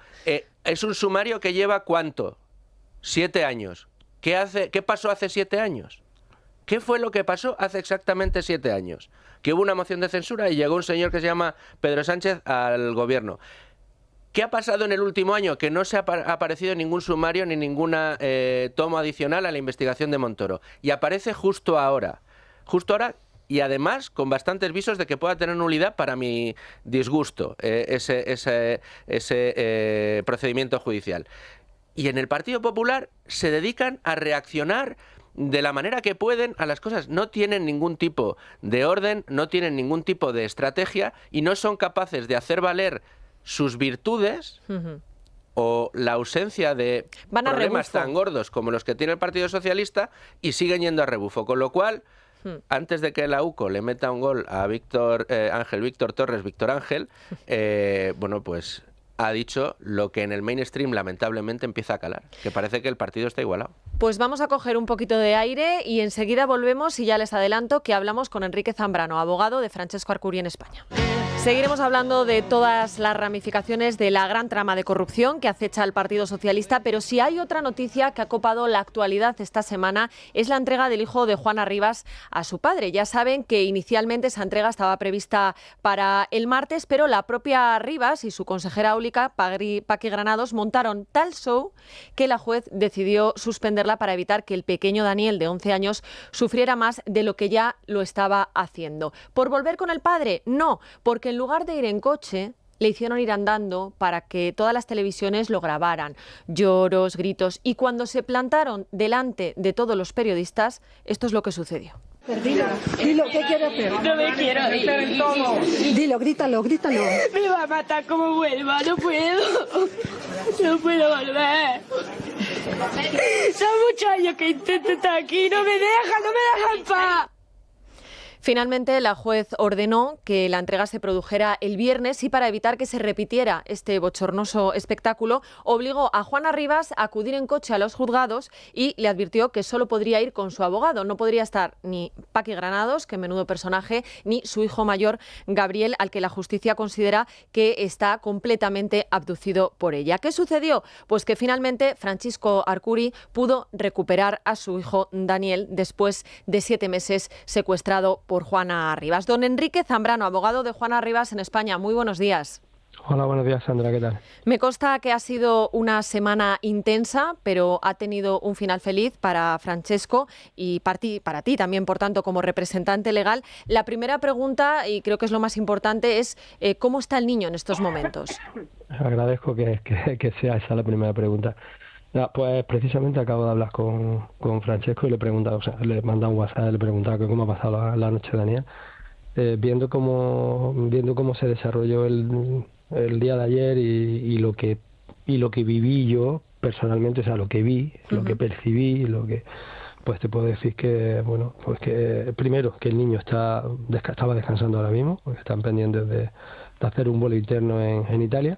es un sumario que lleva ¿cuánto? 7 años. ¿Qué pasó hace 7 años? ¿Qué fue lo que pasó hace exactamente 7 años? Que hubo una moción de censura y llegó un señor que se llama Pedro Sánchez al gobierno. ¿Qué ha pasado en el último año? Que no se ha aparecido ningún sumario ni ninguna tomo adicional a la investigación de Montoro. Y aparece justo ahora. Y además con bastantes visos de que pueda tener nulidad, para mi disgusto, ese procedimiento judicial. Y en el Partido Popular se dedican a reaccionar de la manera que pueden a las cosas. No tienen ningún tipo de orden, no tienen ningún tipo de estrategia y no son capaces de hacer valer sus virtudes o la ausencia de problemas tan gordos como los que tiene el Partido Socialista y siguen yendo a rebufo. Con lo cual, antes de que la UCO le meta un gol a Ángel Víctor Torres, Víctor Ángel, bueno, pues ha dicho lo que en el mainstream lamentablemente empieza a calar, que parece que el partido está igualado. Pues vamos a coger un poquito de aire y enseguida volvemos y ya les adelanto que hablamos con Enrique Zambrano, abogado de Francesco Arcuri en España. Seguiremos hablando de todas las ramificaciones de la gran trama de corrupción que acecha al Partido Socialista, pero si hay otra noticia que ha copado la actualidad esta semana es la entrega del hijo de Juana Rivas a su padre. Ya saben que inicialmente esa entrega estaba prevista para el martes, pero la propia Rivas y su consejera áulica, Paqui Granados, montaron tal show que la juez decidió suspenderla para evitar que el pequeño Daniel, de 11 años, sufriera más de lo que ya lo estaba haciendo. ¿Por volver con el padre? No, porque en lugar de ir en coche, le hicieron ir andando para que todas las televisiones lo grabaran. Lloros, gritos. Y cuando se plantaron delante de todos los periodistas, esto es lo que sucedió. Dilo, ¿qué quiere hacer? No me quiero ir. Dilo, grítalo. Me va a matar como vuelva, no puedo. No puedo volver. Son muchos años que intento estar aquí, no me dejan en paz. Finalmente, la juez ordenó que la entrega se produjera el viernes y para evitar que se repitiera este bochornoso espectáculo, obligó a Juana Rivas a acudir en coche a los juzgados y le advirtió que solo podría ir con su abogado. No podría estar ni Paqui Granados, que menudo personaje, ni su hijo mayor, Gabriel, al que la justicia considera que está completamente abducido por ella. ¿Qué sucedió? Pues que finalmente Francisco Arcuri pudo recuperar a su hijo Daniel después de 7 meses secuestrado por Juana Rivas. Don Enrique Zambrano, abogado de Juana Rivas en España. Muy buenos días. Hola, buenos días, Sandra, ¿qué tal? Me consta que ha sido una semana intensa, pero ha tenido un final feliz para Francesco y para ti también, por tanto, como representante legal. La primera pregunta, y creo que es lo más importante, es ¿cómo está el niño en estos momentos? Agradezco que sea esa la primera pregunta. Pues precisamente acabo de hablar con Francesco y le he preguntado, o sea, le he mandado un WhatsApp, le he preguntado que cómo ha pasado la noche de Daniel, viendo cómo se desarrolló el día de ayer y lo que viví yo personalmente, o sea, lo que vi, lo que percibí, pues te puedo decir que, bueno, pues que primero que el niño estaba descansando ahora mismo, porque están pendientes de hacer un vuelo interno en Italia.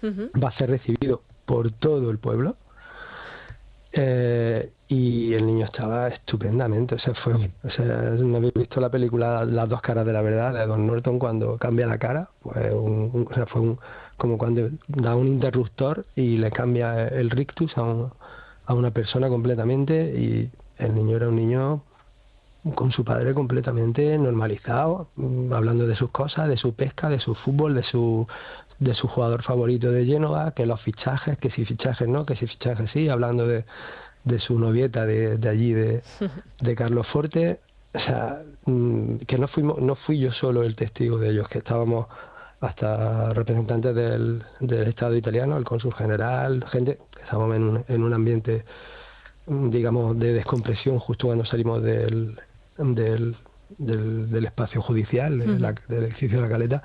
Va a ser recibido por todo el pueblo. Y el niño estaba estupendamente, no habéis visto la película Las dos caras de la verdad de Edward Norton cuando cambia la cara, pues como cuando da un interruptor y le cambia el rictus a una persona completamente, y el niño era un niño con su padre completamente normalizado, hablando de sus cosas, de su pesca, de su fútbol, de su jugador favorito de Génova, que los fichajes, que si fichajes no, que si fichajes sí, hablando de su novieta de allí, de Carlos Forte. O sea, que no fui yo solo el testigo de ellos, que estábamos hasta representantes del Estado italiano, el cónsul general, gente, que estábamos en un ambiente, digamos, de descompresión justo cuando salimos del espacio judicial, del edificio de la Caleta.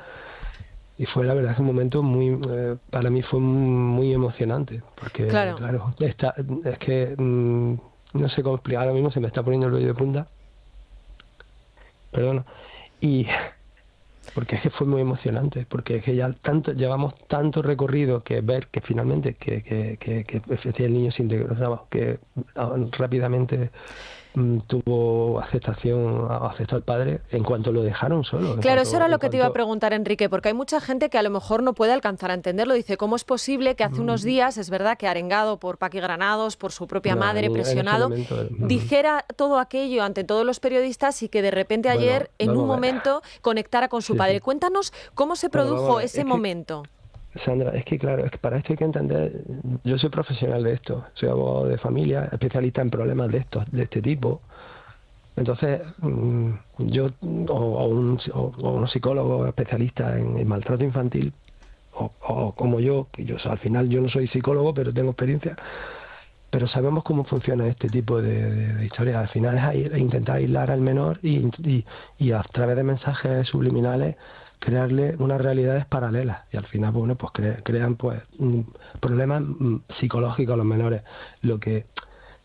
Y fue la verdad que un momento para mí fue muy emocionante, porque claro es que no sé cómo explicar, ahora mismo se me está poniendo el vello de punta, perdona, y porque es que fue muy emocionante, porque es que ya llevamos tanto recorrido que ver que finalmente que el niño se integró, que rápidamente tuvo aceptó al padre en cuanto lo dejaron solo. Claro, eso era lo que te iba a preguntar, Enrique, porque hay mucha gente que a lo mejor no puede alcanzar a entenderlo. Dice, ¿cómo es posible que hace unos días, es verdad que arengado por Paqui Granados, por su propia madre, presionado, dijera todo aquello ante todos los periodistas y que de repente ayer, en un momento, conectara con su padre? Cuéntanos cómo se produjo ese momento. Sandra, es que claro, es que para esto hay que entender, yo soy profesional de esto, soy abogado de familia, especialista en problemas de este tipo. Entonces, yo o un psicólogo especialista en maltrato infantil, o como yo, que yo al final yo no soy psicólogo, pero tengo experiencia, pero sabemos cómo funciona este tipo de historias. Al final es intentar aislar al menor y a través de mensajes subliminales crearle unas realidades paralelas, y al final bueno, pues crean pues problemas psicológicos a los menores, lo que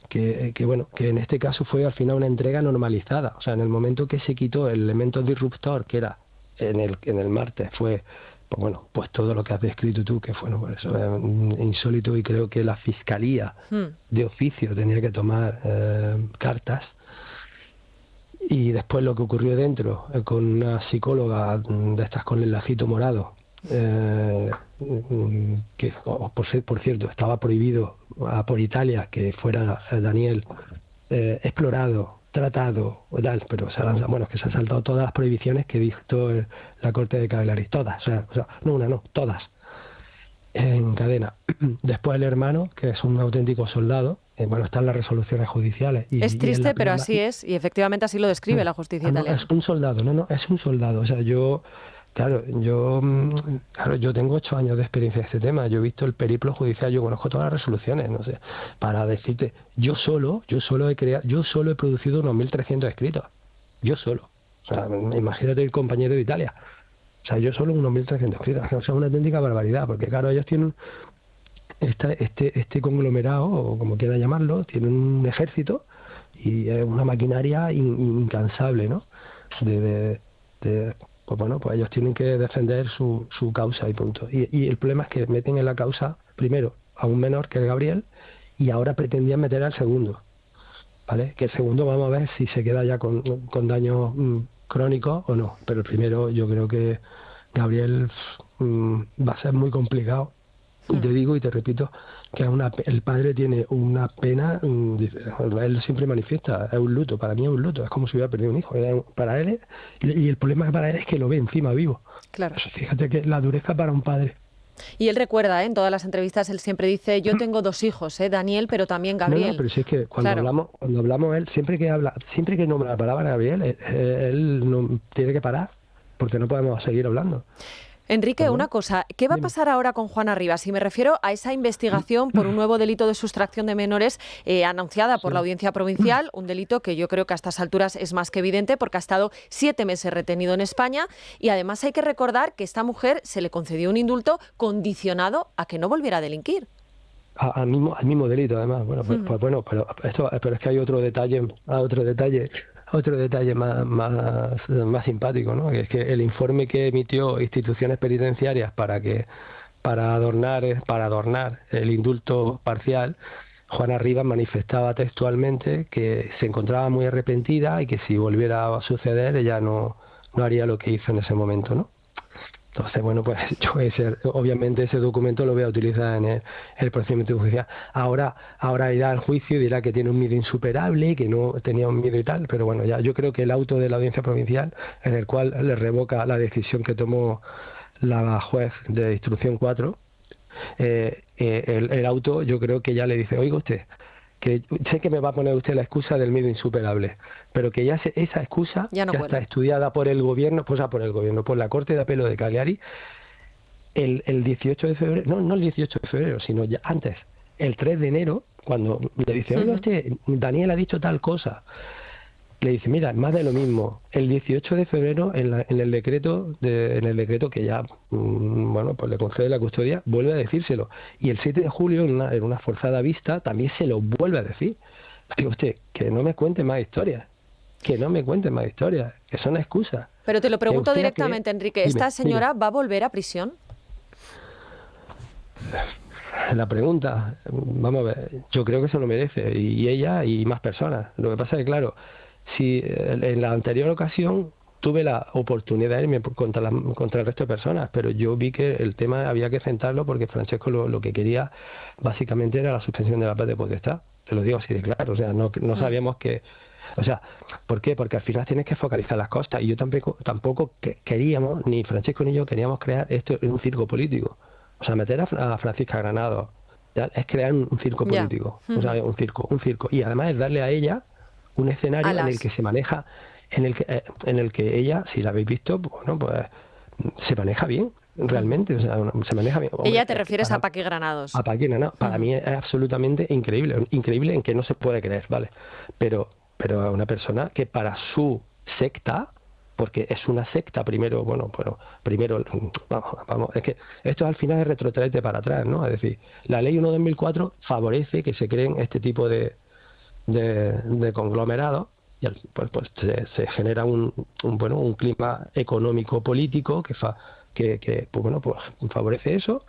en este caso fue al final una entrega normalizada. O sea, en el momento que se quitó el elemento disruptor, que era en el martes, fue pues todo lo que has descrito tú, que fue pues eso es insólito, y creo que la fiscalía de oficio tenía que tomar cartas. Y después lo que ocurrió dentro, con una psicóloga de estas con el lacito morado, que por cierto estaba prohibido por Italia que fuera Daniel explorado, tratado o tal, pero que se han saltado todas las prohibiciones que dictó la Corte de Cagliari, todas, no una, no, todas, en cadena. Después el hermano, que es un auténtico soldado, están las resoluciones judiciales. Es triste, pero así es, y efectivamente así lo describe la justicia italiana. Es un soldado, es un soldado. O sea, yo tengo 8 años de experiencia en este tema, yo he visto el periplo judicial, yo conozco todas las resoluciones, no sé, para decirte, yo solo he producido unos 1.300 escritos, yo solo. O sea, imagínate el compañero de Italia. O sea, yo solo unos 1.300 escritos, o sea, es una auténtica barbaridad, porque claro, ellos tienen este conglomerado, o como quieran llamarlo, tienen un ejército y una maquinaria incansable, ¿no? pues bueno, pues ellos tienen que defender su causa y punto. Y el problema es que meten en la causa, primero, a un menor que es Gabriel, y ahora pretendían meter al segundo, ¿vale? Que el segundo vamos a ver si se queda ya con daños crónicos o no. Pero el primero yo creo que Gabriel va a ser muy complicado. Y te digo y te repito que el padre tiene una pena, él siempre manifiesta, es un luto, para mí es un luto, es como si hubiera perdido un hijo, para él y el problema para él es que lo ve encima vivo. Claro. Pues fíjate que la dureza para un padre. Y él recuerda, en todas las entrevistas, él siempre dice, yo tengo 2 hijos, Daniel, pero también Gabriel. No, pero si es que cuando hablamos él, siempre que nombra la palabra Gabriel, él no tiene que parar, porque no podemos seguir hablando. Enrique, una cosa, ¿qué va a pasar ahora con Juana Rivas? Y me refiero a esa investigación por un nuevo delito de sustracción de menores anunciada por la Audiencia Provincial, un delito que yo creo que a estas alturas es más que evidente porque ha estado 7 meses retenido en España y además hay que recordar que a esta mujer se le concedió un indulto condicionado a que no volviera a delinquir. Al mismo delito, además. Bueno, pues bueno, pero es que hay otro detalle más simpático, ¿no? Que es que el informe que emitió Instituciones Penitenciarias para adornar el indulto parcial, Juana Rivas manifestaba textualmente que se encontraba muy arrepentida y que si volviera a suceder ella no haría lo que hizo en ese momento, ¿no? Entonces, bueno, pues obviamente ese documento lo voy a utilizar en el procedimiento judicial. Ahora irá al juicio y dirá que tiene un miedo insuperable, que no tenía un miedo y tal, pero bueno, ya yo creo que el auto de la Audiencia Provincial, en el cual le revoca la decisión que tomó la juez de Instrucción 4, el auto yo creo que ya le dice, oiga usted, que sé que me va a poner usted la excusa del miedo insuperable, pero que ya esa excusa ya está estudiada por el gobierno, por la Corte de Apelo de Cagliari, el 18 de febrero, no el 18 de febrero, sino ya antes, el 3 de enero, cuando le dice, oiga usted, Daniel ha dicho tal cosa, le dice, mira, más de lo mismo, el 18 de febrero en el decreto que ya pues le concede la custodia, vuelve a decírselo, y el 7 de julio en una forzada vista también se lo vuelve a decir. Digo, usted, que no me cuente más historias, que son excusas. Pero te lo pregunto directamente, Enrique, ¿esta señora va a volver a prisión? La pregunta, vamos a ver, yo creo que se lo merece, y ella y más personas. Lo que pasa es que, claro, si en la anterior ocasión tuve la oportunidad de irme contra el resto de personas, pero yo vi que el tema había que centrarlo porque Francesco lo que quería básicamente era la suspensión de la paz de potestad. Te lo digo así de claro, o sea, no sabíamos que... O sea, ¿por qué? Porque al final tienes que focalizar las cosas y yo tampoco queríamos, ni Francesco ni yo queríamos crear esto en un circo político. O sea, meter a Francisca Granado es crear un circo político, o sea, un circo. Y además es darle a ella un escenario en el que se maneja, en el que ella, si la habéis visto, pues se maneja bien, realmente, o sea, se maneja bien. Ella te refieres a Paqui Granados. A Paqui Granados, para mí es absolutamente increíble en que no se puede creer, ¿vale? Pero es una persona que para su secta, porque es una secta primero, vamos, es que esto al final es retrotraerte para atrás, ¿no? Es decir, la ley 1/2004 favorece que se creen este tipo de conglomerados y pues se genera un clima económico político que favorece eso,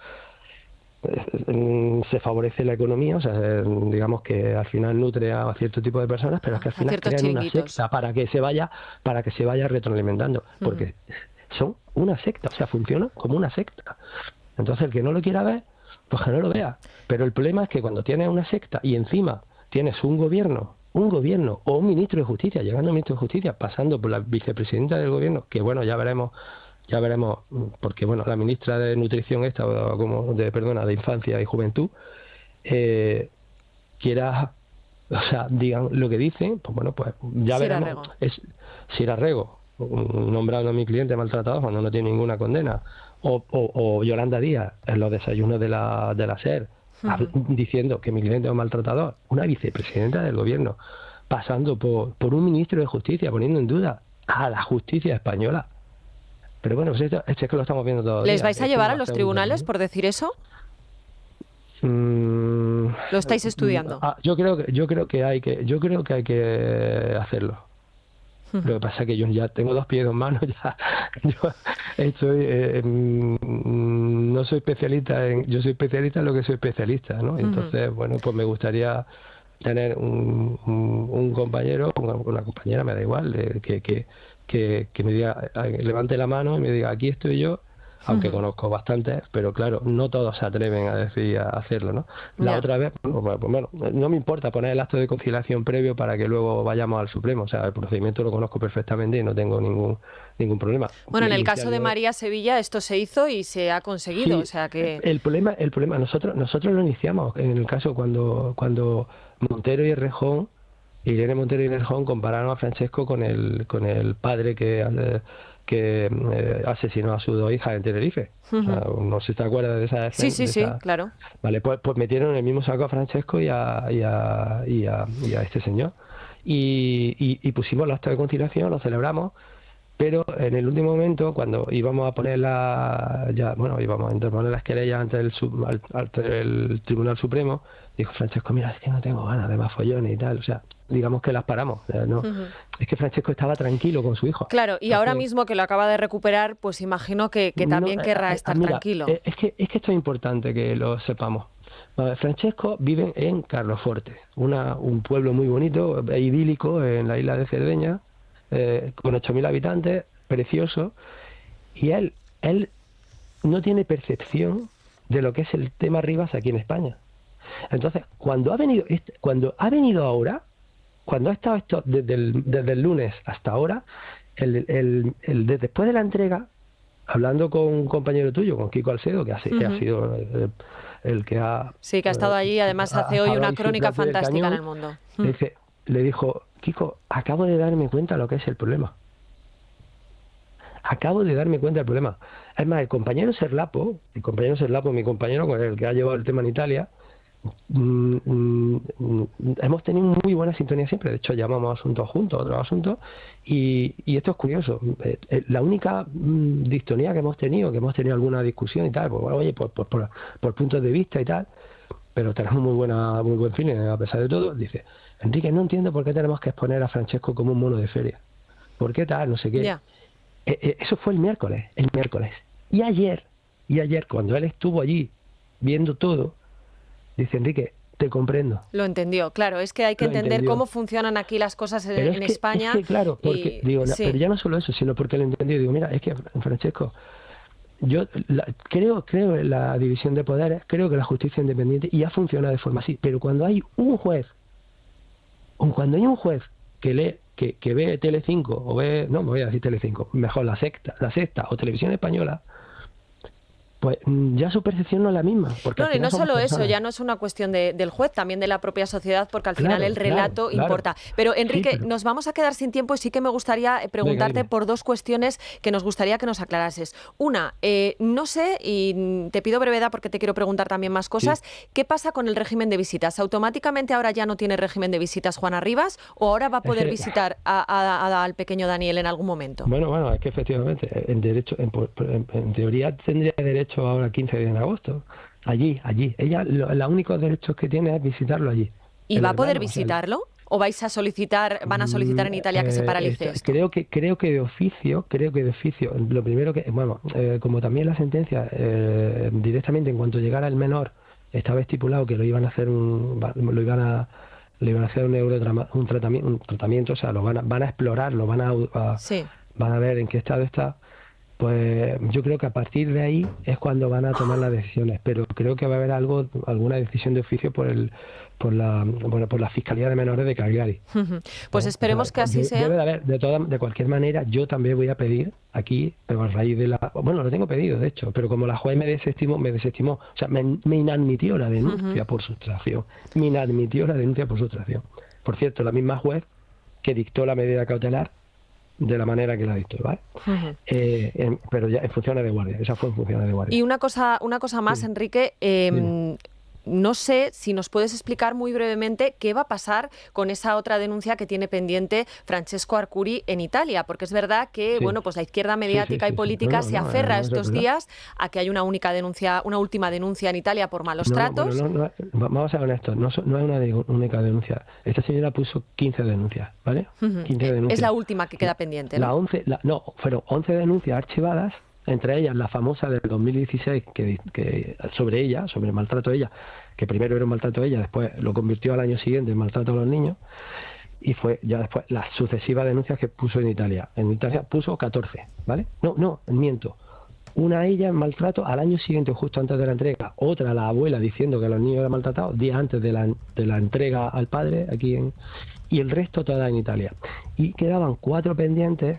se favorece la economía, o sea, digamos que al final nutre a cierto tipo de personas, pero es que al final crean una secta para que se vaya retroalimentando, porque son una secta, o sea, funcionan como una secta. Entonces el que no lo quiera ver, pues que no lo vea. Pero el problema es que cuando tienes una secta y encima tienes un gobierno o un ministro de Justicia, llegando a ministro de Justicia, pasando por la vicepresidenta del gobierno, que bueno, ya veremos, porque bueno, la ministra de Nutrición de Infancia y Juventud, digan lo que dicen, pues bueno, pues ya veremos. Sir Arrego, nombrando a mi cliente maltratado cuando no tiene ninguna condena, o Yolanda Díaz en los desayunos de la SER, diciendo que mi cliente es un maltratador, una vicepresidenta del gobierno, pasando por un ministro de Justicia, poniendo en duda a la justicia española. Pero bueno, pues esto es que lo estamos viendo todo. ¿Les vais a llevar a los tribunales por decir eso? ¿Lo estáis estudiando? Yo creo que hay que hacerlo. Lo que pasa es que yo ya tengo 2 pies y 2 manos, ya yo estoy, no soy especialista yo soy especialista en lo que soy especialista, ¿no? Entonces, bueno, pues me gustaría tener un compañero, una compañera, me da igual, que me diga, levante la mano y me diga, aquí estoy yo, aunque conozco bastantes, pero claro, no todos se atreven a hacerlo, ¿no? La otra vez, bueno, no me importa poner el acto de conciliación previo para que luego vayamos al Supremo, o sea, el procedimiento lo conozco perfectamente y no tengo ningún problema. Bueno, en el caso de María Sevilla esto se hizo y se ha conseguido, sí, o sea que... El problema nosotros lo iniciamos, en el caso cuando Montero y Errejón, Irene Montero y Errejón compararon a Francesco con el padre que asesinó a sus 2 hijas en Tenerife. O sea, no sé si te acuerdas de esa escena. Sí, claro. Vale, pues metieron en el mismo saco a Francesco y a este señor. Y pusimos el acto de conciliación, lo celebramos, pero en el último momento, cuando íbamos a poner íbamos a interponer las querellas ante el Tribunal Supremo, dijo Francesco, mira, es que no tengo ganas de más follones y tal, o sea, digamos que las paramos, ¿no? Es que Francesco estaba tranquilo con su hijo. Claro, y ahora mismo que lo acaba de recuperar, pues imagino que también querrá estar tranquilo. Es que esto es importante que lo sepamos. Francesco vive en Carloforte, un pueblo muy bonito, idílico, en la isla de Cerdeña, con 8.000 habitantes, precioso, y él no tiene percepción de lo que es el tema Rivas aquí en España. Entonces, cuando ha venido ahora, cuando ha estado esto desde el lunes hasta ahora, después de la entrega, hablando con un compañero tuyo, con Kiko Alcedo, que ha sido el que ha... Sí, que ha estado allí, además hace hoy una crónica fantástica en El Mundo. Le dijo, Kiko, acabo de darme cuenta de lo que es el problema. Acabo de darme cuenta del problema. Es más, mi compañero Serlapo, mi compañero con el que ha llevado el tema en Italia, hemos tenido muy buena sintonía siempre. De hecho, llamamos asuntos juntos, otros asuntos, y esto es curioso. La única distonía que hemos tenido alguna discusión y tal, pues bueno, oye, por puntos de vista y tal, pero tenemos muy buen feeling a pesar de todo. Dice, Enrique, no entiendo por qué tenemos que exponer a Francesco como un mono de feria. ¿Por qué tal? No sé qué. Eso fue el miércoles. Y ayer, cuando él estuvo allí viendo todo, dice, Enrique, te comprendo. Lo entendió, claro, es que hay que entender cómo funcionan aquí las cosas en España. Es que, claro, porque, pero ya no solo eso, sino porque lo entendió. Digo, mira, es que, Francesco, yo creo en la división de poderes, creo que la justicia independiente, y ha funcionado de forma así, pero cuando hay un juez que lee, que ve Telecinco, o ve, no me voy a decir Telecinco, mejor la Sexta o Televisión Española, pues ya su percepción no es la misma. Porque no, y no solo eso, ya no es una cuestión del juez, también de la propia sociedad, porque al final el relato importa. Pero Enrique, nos vamos a quedar sin tiempo y sí que me gustaría preguntarte por 2 cuestiones que nos gustaría que nos aclarases. Una, no sé, y te pido brevedad porque te quiero preguntar también más cosas, ¿qué pasa con el régimen de visitas? ¿Automáticamente ahora ya no tiene régimen de visitas Juana Rivas o ahora va a poder visitar al pequeño Daniel en algún momento? Bueno, es que efectivamente, en teoría tendría derecho ahora el 15 de agosto. Allí. Ella, los únicos derechos que tiene es visitarlo allí. ¿Y va a poder visitarlo? ¿O van a solicitar en Italia que se paralice esto? Creo que de oficio, lo primero que, como también la sentencia, directamente en cuanto llegara el menor, estaba estipulado que lo iban a hacer un tratamiento, o sea, lo van a explorar, lo van a ver en qué estado está. Pues yo creo que a partir de ahí es cuando van a tomar las decisiones, pero creo que va a haber alguna decisión de oficio por la Fiscalía de Menores de Cagliari. Pues esperemos que así sea. Debe de haber, de cualquier manera, yo también voy a pedir aquí, pero a raíz de lo tengo pedido, de hecho, pero como la juez me desestimó, o sea, me inadmitió la denuncia por sustracción. Por cierto, la misma juez que dictó la medida cautelar de la manera que la dictó, ¿vale? Pero ya en funciones de guardia, esa fue en funciones de guardia. Y una cosa más, Enrique, no sé si nos puedes explicar muy brevemente qué va a pasar con esa otra denuncia que tiene pendiente Francesco Arcuri en Italia, porque es verdad que bueno, pues la izquierda mediática y política se aferra estos días a que hay una única denuncia, una última denuncia en Italia por malos tratos. Vamos a ser honestos, no es una única denuncia. Esta señora puso 15 denuncias, ¿vale? 15 denuncias. Es la última que queda pendiente, ¿no? Fueron 11 denuncias archivadas, entre ellas la famosa del 2016 que sobre ella, sobre el maltrato de ella, que primero era un maltrato de ella, después lo convirtió al año siguiente en maltrato a los niños, y fue ya después las sucesivas denuncias que puso en Italia. En Italia puso 14, ¿vale? No, miento. Una a ella en maltrato al año siguiente, justo antes de la entrega. Otra, la abuela, diciendo que los niños eran maltratados, días antes de la entrega al padre, y el resto toda en Italia. Y quedaban cuatro pendientes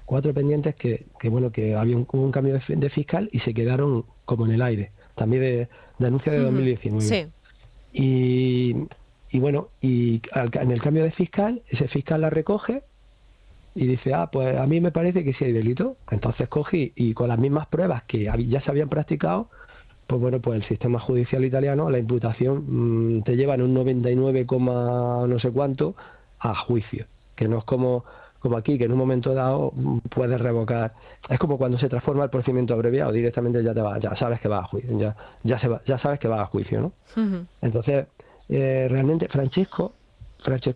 que bueno, que había un cambio de fiscal y se quedaron como en el aire. También de denuncia de 2019. Sí. Y bueno, en el cambio de fiscal, ese fiscal la recoge y dice, pues a mí me parece que sí hay delito. Entonces cogí y con las mismas pruebas que ya se habían practicado, pues bueno, pues el sistema judicial italiano, la imputación te lleva en un 99, no sé cuánto a juicio, que no es como aquí, que en un momento dado puedes revocar. Es como cuando se transforma el procedimiento abreviado, directamente ya sabes que va a juicio, ya sabes que va a juicio, ¿no? Entonces, realmente Francesco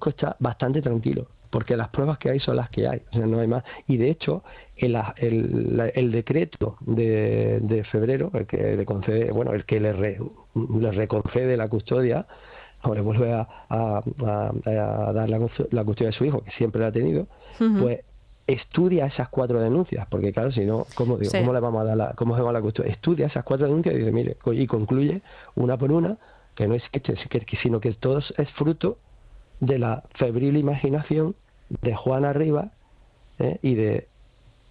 está bastante tranquilo, porque las pruebas que hay son las que hay, o sea, no hay más. Y de hecho, el decreto de febrero, el que le concede, bueno, el que le reconcede la custodia, o le vuelve a dar la custodia de su hijo, que siempre la ha tenido, pues estudia esas 4 denuncias, porque claro, si no, ¿cómo le vamos a dar cómo se va la custodia? Estudia esas 4 denuncias y dice, mire, y concluye una por una que no es sino que todo es fruto de la febril imaginación de Juana Rivas y de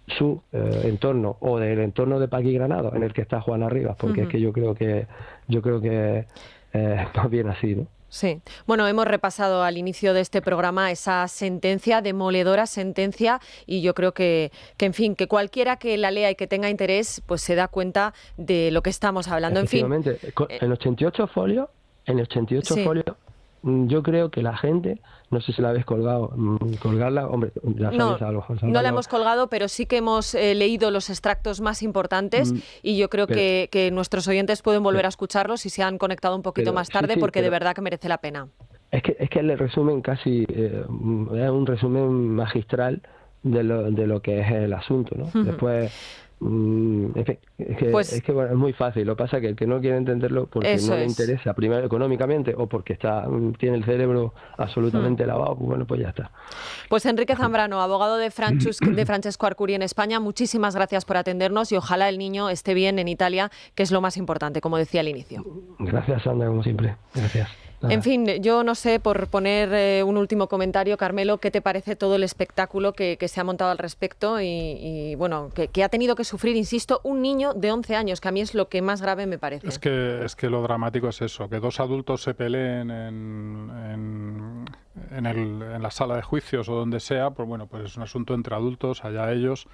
su entorno, o del entorno de Paqui Granado, en el que está Juana Rivas, porque es que yo creo que más bien así, ¿no? Sí. Bueno, hemos repasado al inicio de este programa esa sentencia, demoledora sentencia, y yo creo que en fin, que cualquiera que la lea y que tenga interés, pues se da cuenta de lo que estamos hablando. En fin. En 88 folios, yo creo que la gente, no sé si la habéis colgarla, hombre, ya sabéis algo. No la hemos colgado, pero sí que hemos leído los extractos más importantes y yo creo que nuestros oyentes pueden volver a escucharlos si se han conectado un poquito más tarde, porque de verdad que merece la pena. Es que el resumen casi es un resumen magistral de lo que es el asunto, ¿no? Después... Es muy fácil. Lo que pasa es que el que no quiere entenderlo porque no le interesa, primero económicamente o porque tiene el cerebro absolutamente lavado, pues bueno, pues ya está. Pues Enrique Zambrano, abogado de Francesco Arcuri en España, muchísimas gracias por atendernos y ojalá el niño esté bien en Italia, que es lo más importante, como decía al inicio. Gracias, Sandra, como siempre. Gracias. En fin, yo no sé, por poner un último comentario, Carmelo, ¿qué te parece todo el espectáculo que se ha montado al respecto y bueno, que ha tenido que sufrir, insisto, un niño de 11 años, que a mí es lo que más grave me parece? Es que lo dramático es eso, que 2 adultos se peleen en la sala de juicios o donde sea, pues bueno, pues es un asunto entre adultos, allá ellos.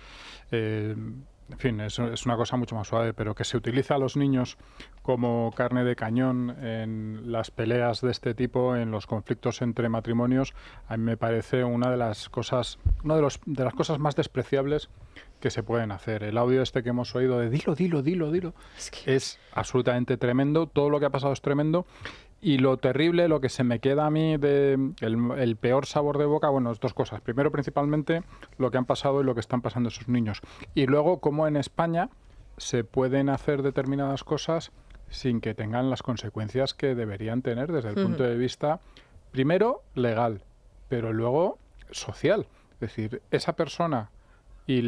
En fin, es una cosa mucho más suave, pero que se utiliza a los niños como carne de cañón en las peleas de este tipo, en los conflictos entre matrimonios, a mí me parece una de las cosas más despreciables que se pueden hacer. El audio este que hemos oído de dilo, es absolutamente tremendo. Todo lo que ha pasado es tremendo. Y lo terrible, lo que se me queda a mí el peor sabor de boca, bueno, es 2 cosas. Primero, principalmente, lo que han pasado y lo que están pasando esos niños. Y luego, cómo en España se pueden hacer determinadas cosas sin que tengan las consecuencias que deberían tener desde el punto de vista, primero, legal, pero luego social. Es decir, esa persona y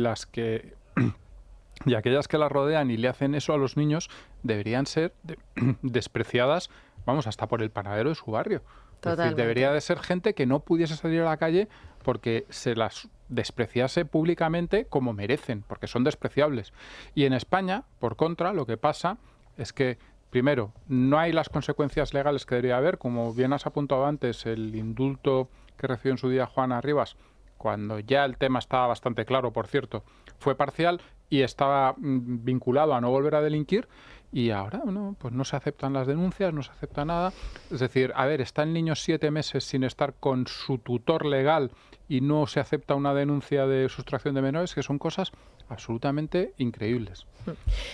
aquellas que la rodean y le hacen eso a los niños deberían ser despreciadas, vamos, hasta por el panadero de su barrio. Es decir, debería de ser gente que no pudiese salir a la calle porque se las despreciase públicamente como merecen, porque son despreciables. Y en España, por contra, lo que pasa es que, primero, no hay las consecuencias legales que debería haber. Como bien has apuntado antes, el indulto que recibió en su día Juana Rivas, cuando ya el tema estaba bastante claro, por cierto, fue parcial y estaba vinculado a no volver a delinquir. Y ahora pues no se aceptan las denuncias, no se acepta nada. Es decir, a ver, está el niño 7 meses sin estar con su tutor legal y no se acepta una denuncia de sustracción de menores, que son cosas absolutamente increíbles.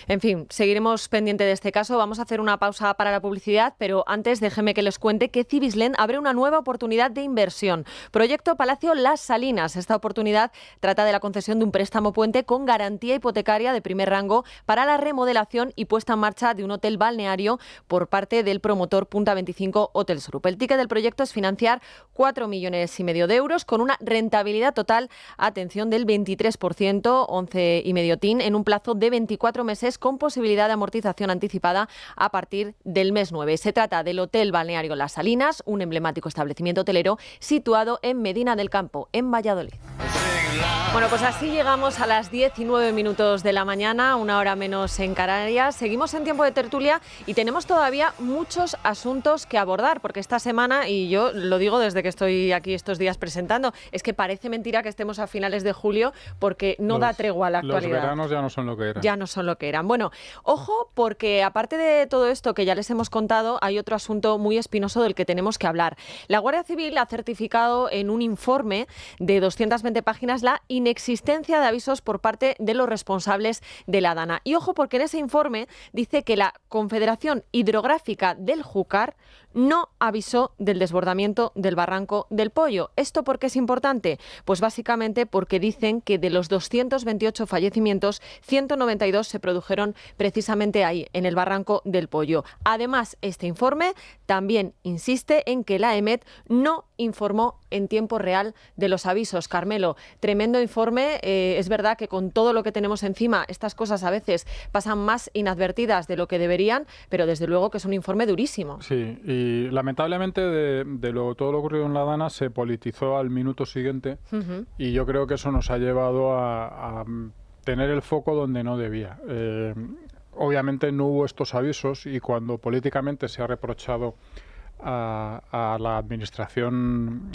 En fin, seguiremos pendiente de este caso. Vamos a hacer una pausa para la publicidad, pero antes déjeme que les cuente que Cibislen abre una nueva oportunidad de inversión. Proyecto Palacio Las Salinas. Esta oportunidad trata de la concesión de un préstamo puente con garantía hipotecaria de primer rango para la remodelación y puesta en marcha de un hotel balneario por parte del promotor Punta 25 Hotels Group. El ticket del proyecto es financiar 4,5 millones de euros con una rentabilidad total, atención, del 23%, 11,5 TIN, en un plazo de 24 meses con posibilidad de amortización anticipada a partir del mes 9. Se trata del Hotel Balneario Las Salinas, un emblemático establecimiento hotelero situado en Medina del Campo, en Valladolid. Bueno, pues así llegamos a las 10:09 de la mañana, una hora menos en Canarias. Seguimos en tiempo de tertulia y tenemos todavía muchos asuntos que abordar, porque esta semana, y yo lo digo desde que estoy aquí estos días presentando, es que parece mentira que estemos a finales de julio porque no da tregua a la actualidad. Los veranos ya no son lo que eran. Ya no son lo que eran. Bueno, ojo, porque aparte de todo esto que ya les hemos contado, hay otro asunto muy espinoso del que tenemos que hablar. La Guardia Civil ha certificado en un informe de 220 páginas la inexistencia de avisos por parte de los responsables de la Dana. Y ojo, porque en ese informe dice que la Confederación Hidrográfica del Júcar no avisó del desbordamiento del barranco del Pollo. ¿Esto por qué es importante? Pues básicamente porque dicen que de los 228 fallecimientos, 192 se produjeron precisamente ahí, en el barranco del Pollo. Además, este informe también insiste en que la EMET no informó en tiempo real de los avisos. Carmelo, tremendo informe. Es verdad que con todo lo que tenemos encima, estas cosas a veces pasan más inadvertidas de lo que deberían, pero desde luego que es un informe durísimo. Sí, y lamentablemente todo lo ocurrido en la Dana se politizó al minuto siguiente, y yo creo que eso nos ha llevado a tener el foco donde no debía. Obviamente no hubo estos avisos, y cuando políticamente se ha reprochado a la administración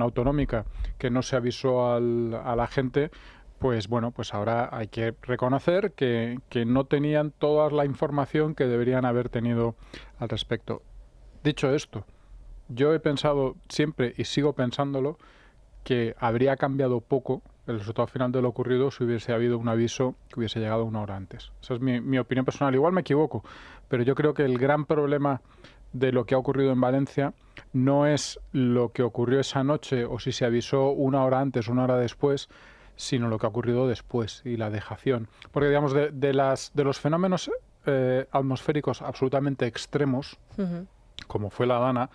autonómica que no se avisó a la gente, pues bueno, pues ahora hay que reconocer que no tenían toda la información que deberían haber tenido al respecto. Dicho esto, yo he pensado siempre, y sigo pensándolo, que habría cambiado poco el resultado final de lo ocurrido si hubiese habido un aviso que hubiese llegado 1 hora antes. Esa es mi opinión personal. Igual me equivoco, pero yo creo que el gran problema de lo que ha ocurrido en Valencia no es lo que ocurrió esa noche o si se avisó 1 hora antes o 1 hora después, sino lo que ha ocurrido después y la dejación. Porque, digamos, de los fenómenos atmosféricos absolutamente extremos, como fue la Dana,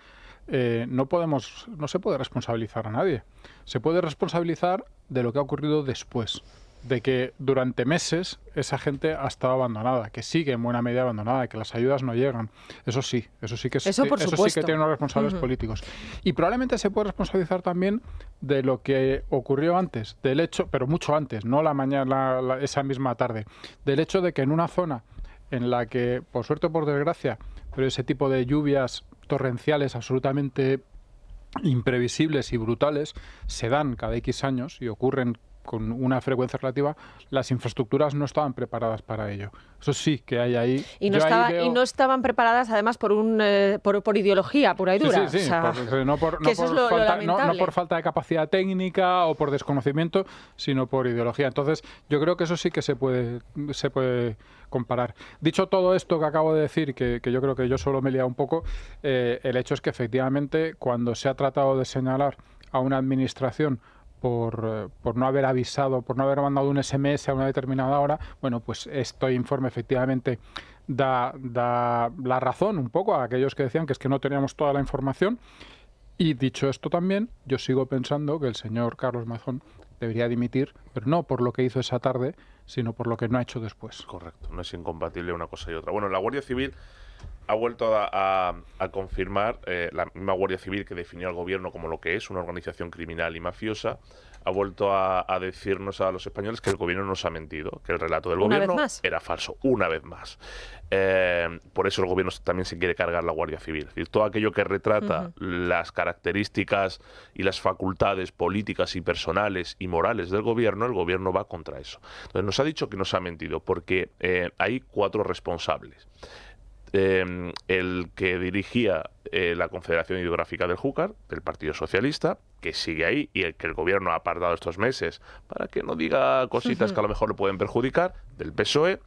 no se puede responsabilizar a nadie. Se puede responsabilizar de lo que ha ocurrido después, de que durante meses esa gente ha estado abandonada, que sigue en buena medida abandonada, que las ayudas no llegan. Eso sí que tiene unos responsables políticos. Y probablemente se puede responsabilizar también de lo que ocurrió antes, del hecho, pero mucho antes, no la mañana, esa misma tarde, del hecho de que en una zona en la que, por suerte o por desgracia, pero ese tipo de lluvias torrenciales absolutamente imprevisibles y brutales se dan cada X años y ocurren con una frecuencia relativa, las infraestructuras no estaban preparadas para ello. Eso sí que hay ahí. Y no estaban preparadas, además, por ideología pura y dura. Sí. No por falta de capacidad técnica o por desconocimiento, sino por ideología. Entonces, yo creo que eso sí que se puede comparar. Dicho todo esto que acabo de decir, que yo creo que yo solo me he liado un poco, el hecho es que efectivamente, cuando se ha tratado de señalar a una administración por no haber avisado, por no haber mandado un SMS a una determinada hora, bueno, pues este informe efectivamente da la razón un poco a aquellos que decían que es que no teníamos toda la información. Y dicho esto también, yo sigo pensando que el señor Carlos Mazón debería dimitir, pero no por lo que hizo esa tarde, sino por lo que no ha hecho después. Correcto, no es incompatible una cosa y otra. Bueno, la Guardia Civil ha vuelto a confirmar, la misma Guardia Civil que definió al gobierno como lo que es, una organización criminal y mafiosa, ha vuelto a decirnos a los españoles que el gobierno nos ha mentido, que el relato del Una vez gobierno más. era falso, una vez más. Por eso el gobierno también se quiere cargar la Guardia Civil. Es decir, todo aquello que retrata las características y las facultades políticas y personales y morales del gobierno, el gobierno va contra eso. Entonces nos ha dicho que nos ha mentido porque hay 4 responsables. El que dirigía la Confederación Hidrográfica del Júcar, del Partido Socialista, que sigue ahí y el que el gobierno ha apartado estos meses para que no diga cositas que a lo mejor le pueden perjudicar, del PSOE.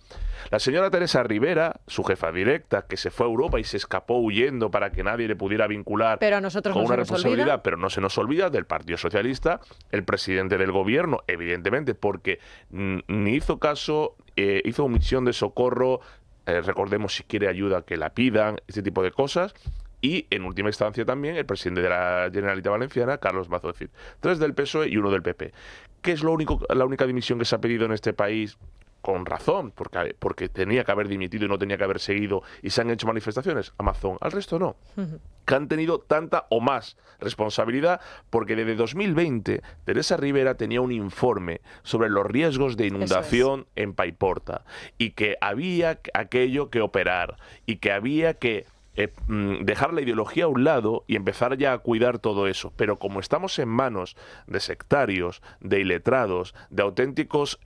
La señora Teresa Rivera, su jefa directa, que se fue a Europa y se escapó huyendo para que nadie le pudiera vincular Pero a nosotros con no una se nos responsabilidad, olvida. pero no se nos olvida del Partido Socialista, el presidente del gobierno, evidentemente, porque ni hizo caso, hizo omisión de socorro. Recordemos, si quiere ayuda que la pidan, este tipo de cosas. Y en última instancia también el presidente de la Generalitat Valenciana, Carlos Mazo. Es decir, 3 del PSOE y 1 del PP. ¿Qué es la única dimisión que se ha pedido en este país? Con razón, porque tenía que haber dimitido y no tenía que haber seguido, y se han hecho manifestaciones. Amazon, al resto no. Que han tenido tanta o más responsabilidad, porque desde 2020 Teresa Rivera tenía un informe sobre los riesgos de inundación en Paiporta, y que había aquello que operar, y que había que dejar la ideología a un lado y empezar ya a cuidar todo eso. Pero como estamos en manos de sectarios, de iletrados, de auténticos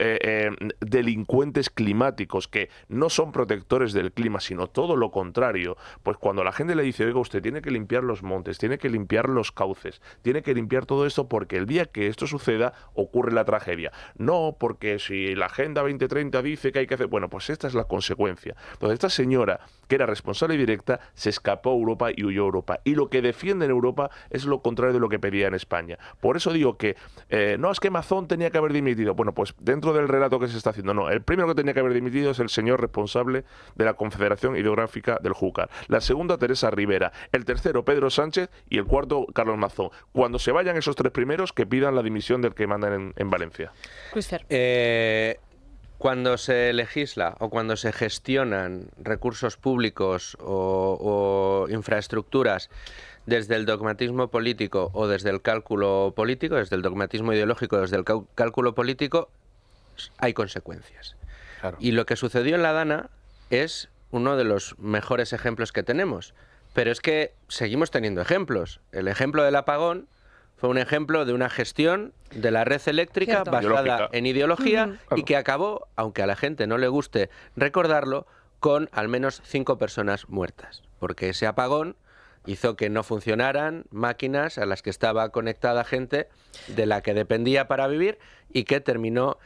delincuentes climáticos que no son protectores del clima, sino todo lo contrario, pues cuando la gente le dice, oiga, usted tiene que limpiar los montes, tiene que limpiar los cauces, tiene que limpiar todo esto porque el día que esto suceda ocurre la tragedia. No, porque si la Agenda 2030 dice que hay que hacer... Bueno, pues esta es la consecuencia. Entonces esta señora, que era responsable directa, se escapó a Europa y huyó a Europa. Y lo que defiende en Europa es lo contrario de lo que pedía en España. Por eso digo que, no, es que Mazón tenía que haber dimitido. Bueno, pues dentro del relato que se está haciendo, no. El primero que tenía que haber dimitido es el señor responsable de la Confederación Hidrográfica del Júcar. La segunda, Teresa Rivera. El tercero, Pedro Sánchez. Y el cuarto, Carlos Mazón. Cuando se vayan esos 3 primeros, que pidan la dimisión del que manda en Valencia. Luis Fer. Cuando se legisla o cuando se gestionan recursos públicos o infraestructuras desde el dogmatismo político o desde el cálculo político, desde el dogmatismo ideológico, desde el cálculo político, hay consecuencias. Claro. Y lo que sucedió en la Dana es uno de los mejores ejemplos que tenemos. Pero es que seguimos teniendo ejemplos. El ejemplo del apagón fue un ejemplo de una gestión de la red eléctrica basada en ideología y que acabó, aunque a la gente no le guste recordarlo, con al menos 5 personas muertas. Porque ese apagón hizo que no funcionaran máquinas a las que estaba conectada gente de la que dependía para vivir y que terminó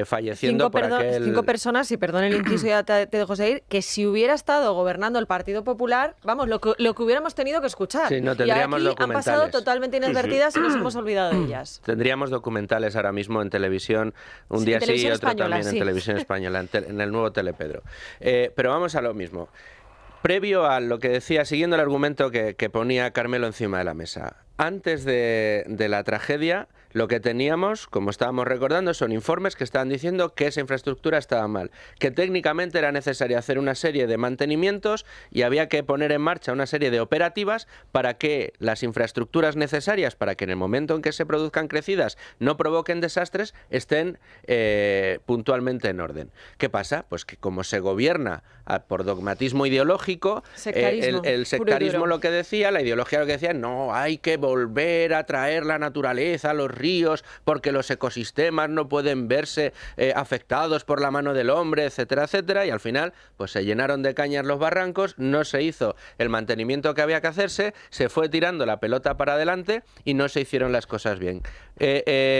falleciendo por aquel... 5 personas, y perdón el inciso, ya te dejo seguir, que si hubiera estado gobernando el Partido Popular, vamos, lo que hubiéramos tenido que escuchar. Sí, no, y tendríamos aquí han pasado documentales. totalmente inadvertidas y nos hemos olvidado de ellas. Tendríamos documentales ahora mismo en televisión, un día sí y otro también en televisión española, en el nuevo Telepedro. Pero vamos a lo mismo. Previo a lo que decía, siguiendo el argumento que ponía Carmelo encima de la mesa, antes de la tragedia, lo que teníamos, como estábamos recordando, son informes que estaban diciendo que esa infraestructura estaba mal, que técnicamente era necesario hacer una serie de mantenimientos y había que poner en marcha una serie de operativas para que las infraestructuras necesarias para que en el momento en que se produzcan crecidas no provoquen desastres estén puntualmente en orden. ¿Qué pasa? Pues que como se gobierna por dogmatismo ideológico, el sectarismo lo que decía, la ideología lo que decía, no, hay que volver a traer la naturaleza, los ríos, porque los ecosistemas no pueden verse afectados por la mano del hombre, etcétera, etcétera, y al final pues se llenaron de cañas los barrancos, no se hizo el mantenimiento que había que hacerse, se fue tirando la pelota para adelante y no se hicieron las cosas bien.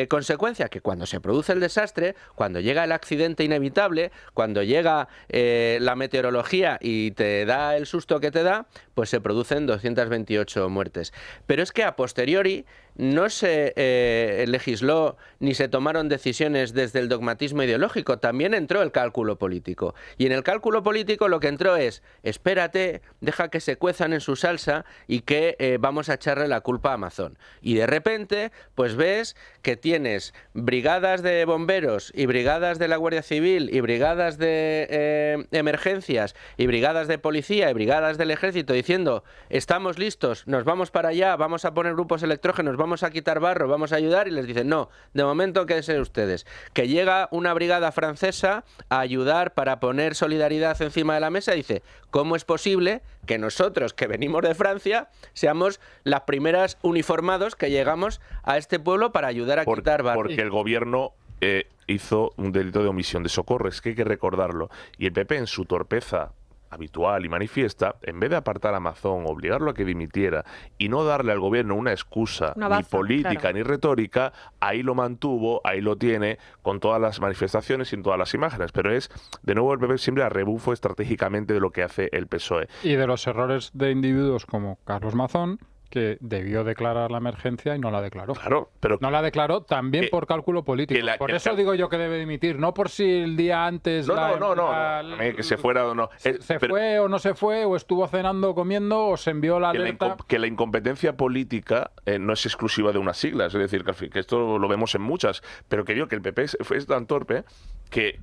Consecuencia, que cuando se produce el desastre, cuando llega el accidente inevitable, cuando llega la meteorología y te da el susto que te da, pues se producen 228 muertes. Pero es que a posteriori no se legisló ni se tomaron decisiones desde el dogmatismo ideológico, también entró el cálculo político. Y en el cálculo político lo que entró es, espérate, deja que se cuezan en su salsa y que vamos a echarle la culpa a Amazon. Y de repente, pues ves que tienes brigadas de bomberos y brigadas de la Guardia Civil y brigadas de emergencias y brigadas de policía y brigadas del ejército diciendo, estamos listos, nos vamos para allá, vamos a poner grupos electrógenos, vamos a quitar barro, vamos a ayudar, y les dicen, no, de momento quédense ustedes. Que llega una brigada francesa a ayudar para poner solidaridad encima de la mesa, y dice, ¿cómo es posible que nosotros, que venimos de Francia, seamos las primeras uniformados que llegamos a este pueblo para ayudar a quitar barro? Porque el gobierno hizo un delito de omisión de socorro, es que hay que recordarlo. Y el PP, en su torpeza habitual y manifiesta, en vez de apartar a Mazón, obligarlo a que dimitiera y no darle al gobierno una excusa ni política ni retórica, ahí lo mantuvo, ahí lo tiene, con todas las manifestaciones y en todas las imágenes. Pero es, de nuevo, el PP siempre a rebufo estratégicamente de lo que hace el PSOE. Y de los errores de individuos como Carlos Mazón, que debió declarar la emergencia y no la declaró. Claro, pero no la declaró también por cálculo político. Por eso digo yo que debe dimitir, no por si el día antes que se fuera o no. Fue o no se fue, o estuvo cenando, comiendo, o se envió la alerta. Que la incompetencia política no es exclusiva de unas siglas, es decir, que esto lo vemos en muchas, pero que digo que el PP es tan torpe que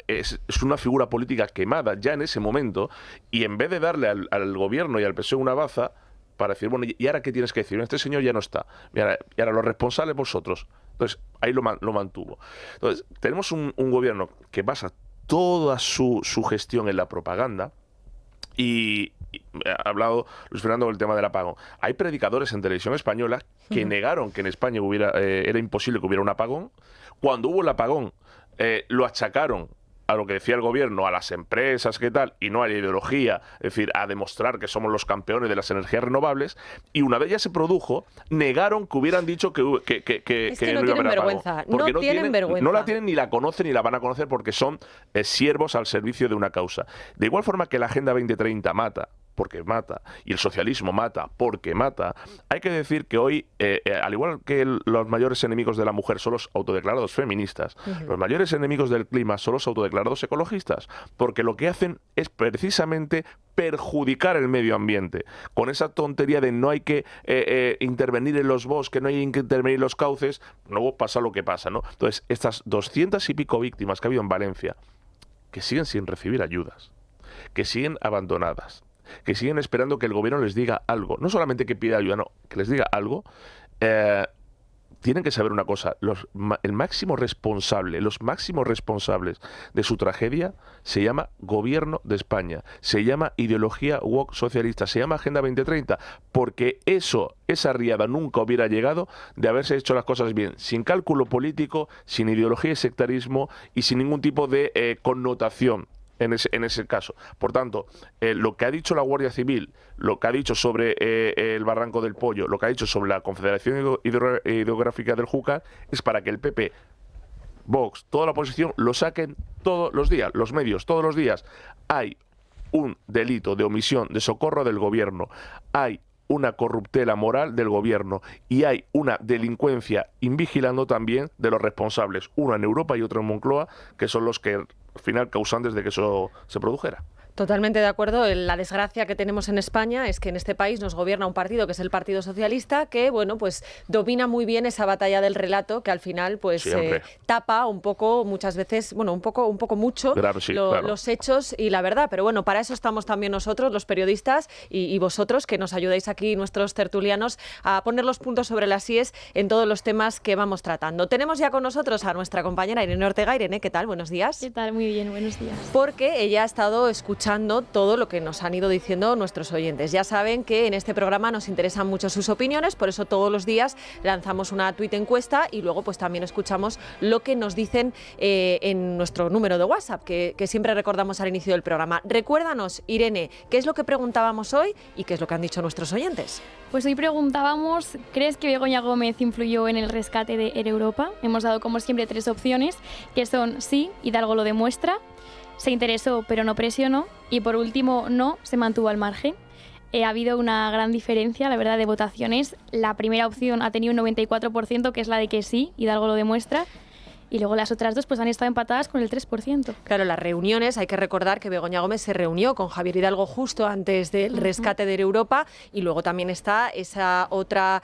es una figura política quemada ya en ese momento, y en vez de darle al gobierno y al PSOE una baza para decir, bueno, ¿y ahora qué tienes que decir? Este señor ya no está. Y ahora los responsables vosotros. Entonces, ahí lo mantuvo. Entonces, tenemos un gobierno que basa toda su gestión en la propaganda, y ha hablado Luis Fernando del tema del apagón. Hay predicadores en televisión española que negaron que en España era imposible que hubiera un apagón. Cuando hubo el apagón, lo achacaron a lo que decía el gobierno, a las empresas, qué tal, y no a la ideología, es decir, a demostrar que somos los campeones de las energías renovables, y una vez ya se produjo, negaron que hubieran dicho que no tienen vergüenza, no tienen vergüenza. No la tienen, ni la conocen, ni la van a conocer, porque son siervos al servicio de una causa. De igual forma que la Agenda 2030 mata, porque mata, y el socialismo mata porque mata, hay que decir que hoy, al igual que los mayores enemigos de la mujer son los autodeclarados feministas, los mayores enemigos del clima son los autodeclarados ecologistas, porque lo que hacen es precisamente perjudicar el medio ambiente, con esa tontería de no hay que intervenir en los bosques, no hay que intervenir en los cauces, luego pasa lo que pasa, ¿no? Entonces, estas 200 y pico víctimas que ha habido en Valencia, que siguen sin recibir ayudas, que siguen abandonadas, que siguen esperando que el gobierno les diga algo, no solamente que pida ayuda, no, que les diga algo, tienen que saber una cosa, los máximos responsables de su tragedia se llama Gobierno de España, se llama ideología woke socialista, se llama Agenda 2030, porque esa riada nunca hubiera llegado de haberse hecho las cosas bien, sin cálculo político, sin ideología y sectarismo y sin ningún tipo de connotación. En ese caso. Por tanto, lo que ha dicho la Guardia Civil, lo que ha dicho sobre el Barranco del Pollo, lo que ha dicho sobre la Confederación Hidrográfica del Júcar, es para que el PP, Vox, toda la oposición lo saquen todos los días, los medios, todos los días. Hay un delito de omisión de socorro del gobierno, hay una corruptela moral del gobierno y hay una delincuencia invigilando también de los responsables, uno en Europa y otro en Moncloa, que son los que al final causantes de que eso se produjera. Totalmente de acuerdo. La desgracia que tenemos en España es que en este país nos gobierna un partido que es el Partido Socialista, que bueno, pues domina muy bien esa batalla del relato, que al final pues tapa un poco, muchas veces, bueno, un poco mucho los hechos y la verdad. Pero bueno, para eso estamos también nosotros, los periodistas, y vosotros, que nos ayudáis aquí, nuestros tertulianos, a poner los puntos sobre las íes en todos los temas que vamos tratando. Tenemos ya con nosotros a nuestra compañera Irene Ortega. Irene, ¿qué tal? Buenos días. ¿Qué tal? Muy bien, buenos días. Porque ella ha estado escuchando todo lo que nos han ido diciendo nuestros oyentes. Ya saben que en este programa nos interesan mucho sus opiniones, por eso todos los días lanzamos una tuit encuesta y luego pues también escuchamos lo que nos dicen en nuestro número de WhatsApp, que siempre recordamos al inicio del programa. Recuérdanos, Irene, ¿qué es lo que preguntábamos hoy y qué es lo que han dicho nuestros oyentes? Pues hoy preguntábamos, ¿crees que Begoña Gómez influyó en el rescate de Air Europa? Hemos dado como siempre 3 opciones, que son sí, Hidalgo lo demuestra, se interesó pero no presionó, y por último no, se mantuvo al margen. Ha habido una gran diferencia, la verdad, de votaciones. La primera opción ha tenido un 94%, que es la de que sí, Hidalgo lo demuestra, y luego las otras dos pues han estado empatadas con el 3%. Claro, las reuniones, hay que recordar que Begoña Gómez se reunió con Javier Hidalgo justo antes del rescate de Europa, y luego también está esa otra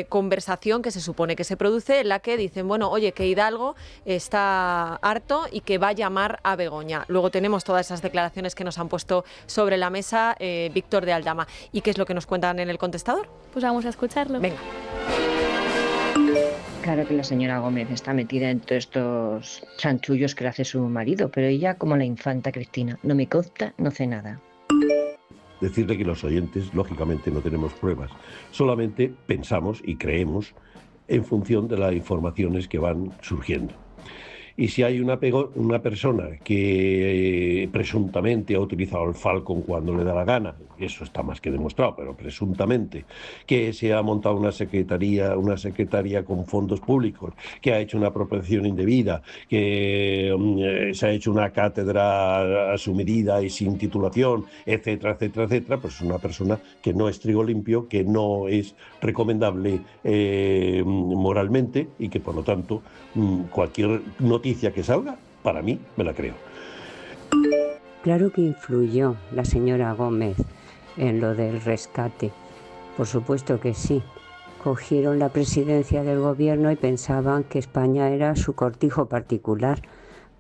conversación que se supone que se produce en la que dicen, bueno, oye, que Hidalgo está harto y que va a llamar a Begoña. Luego tenemos todas esas declaraciones que nos han puesto sobre la mesa Víctor de Aldama. ¿Y qué es lo que nos cuentan en el contestador? Pues vamos a escucharlo. Venga. Claro que la señora Gómez está metida en todos estos chanchullos que le hace su marido, pero ella, como la infanta Cristina, no me consta, no sé nada. Decirle que los oyentes, lógicamente, no tenemos pruebas, solamente pensamos y creemos en función de las informaciones que van surgiendo. Y si hay una persona que presuntamente ha utilizado el Falcon cuando le da la gana, eso está más que demostrado, pero presuntamente, que se ha montado una secretaría con fondos públicos, que ha hecho una apropiación indebida, que se ha hecho una cátedra a su medida y sin titulación, etcétera, etcétera, etcétera, pues es una persona que no es trigo limpio, que no es recomendable moralmente y que, por lo tanto, cualquier noticia que salga, para mí, me la creo. Claro que influyó la señora Gómez en lo del rescate. Por supuesto que sí. Cogieron la presidencia del gobierno y pensaban que España era su cortijo particular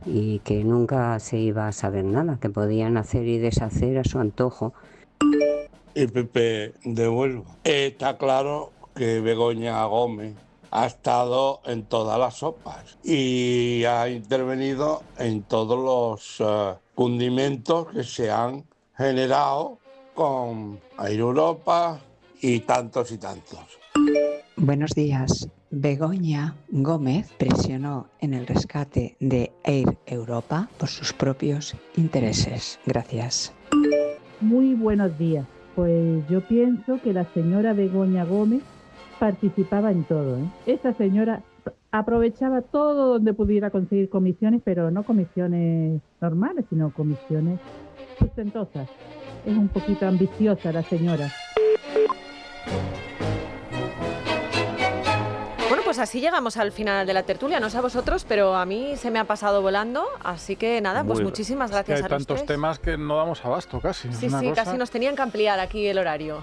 y que nunca se iba a saber nada, que podían hacer y deshacer a su antojo. El PP de Huelva. Está claro que Begoña Gómez ha estado en todas las sopas y ha intervenido en todos los condimentos que se han generado con Air Europa y tantos y tantos. Buenos días. Begoña Gómez presionó en el rescate de Air Europa por sus propios intereses. Gracias. Muy buenos días. Pues yo pienso que la señora Begoña Gómez participaba en todo, ¿eh? Esa señora aprovechaba todo donde pudiera conseguir comisiones, pero no comisiones normales, sino comisiones sustentosas. Es un poquito ambiciosa la señora. Bueno, pues así llegamos al final de la tertulia. No sé a vosotros, pero a mí se me ha pasado volando. Así que nada, pues muchísimas gracias a los tres. Hay tantos temas que no damos abasto casi. Sí, casi nos tenían que ampliar aquí el horario.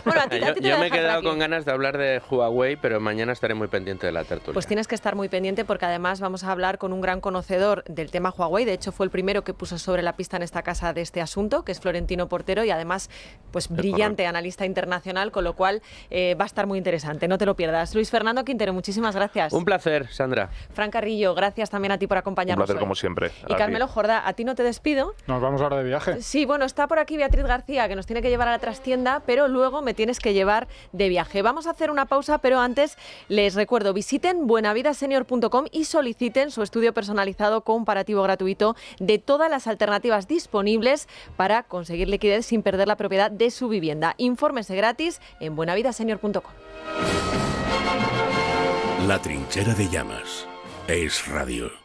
Bueno, yo me he quedado con ganas de hablar de Huawei, pero mañana estaré muy pendiente de la tertulia. Pues tienes que estar muy pendiente porque además vamos a hablar con un gran conocedor del tema Huawei. De hecho, fue el primero que puso sobre la pista en esta casa de este asunto, que es Florentino Portero, y además, pues brillante analista internacional, con lo cual va a estar muy interesante. No te lo pierdas. Luis Fernando Quintero, muchísimas gracias. Un placer, Sandra. Fran Carrillo, gracias también a ti por acompañarnos. Un placer hoy. como siempre. Y Carmelo Jordá, a ti no te despido. Nos vamos ahora de viaje. Sí, bueno, está por aquí Beatriz García, que nos tiene que llevar a la trastienda, pero luego me tienes que llevar de viaje. Vamos a hacer una pausa, pero antes les recuerdo, visiten buenavidasenior.com y soliciten su estudio personalizado comparativo gratuito de todas las alternativas disponibles para conseguir liquidez sin perder la propiedad de su vivienda. Infórmese gratis en buenavidasenior.com. La trinchera de llamas es radio.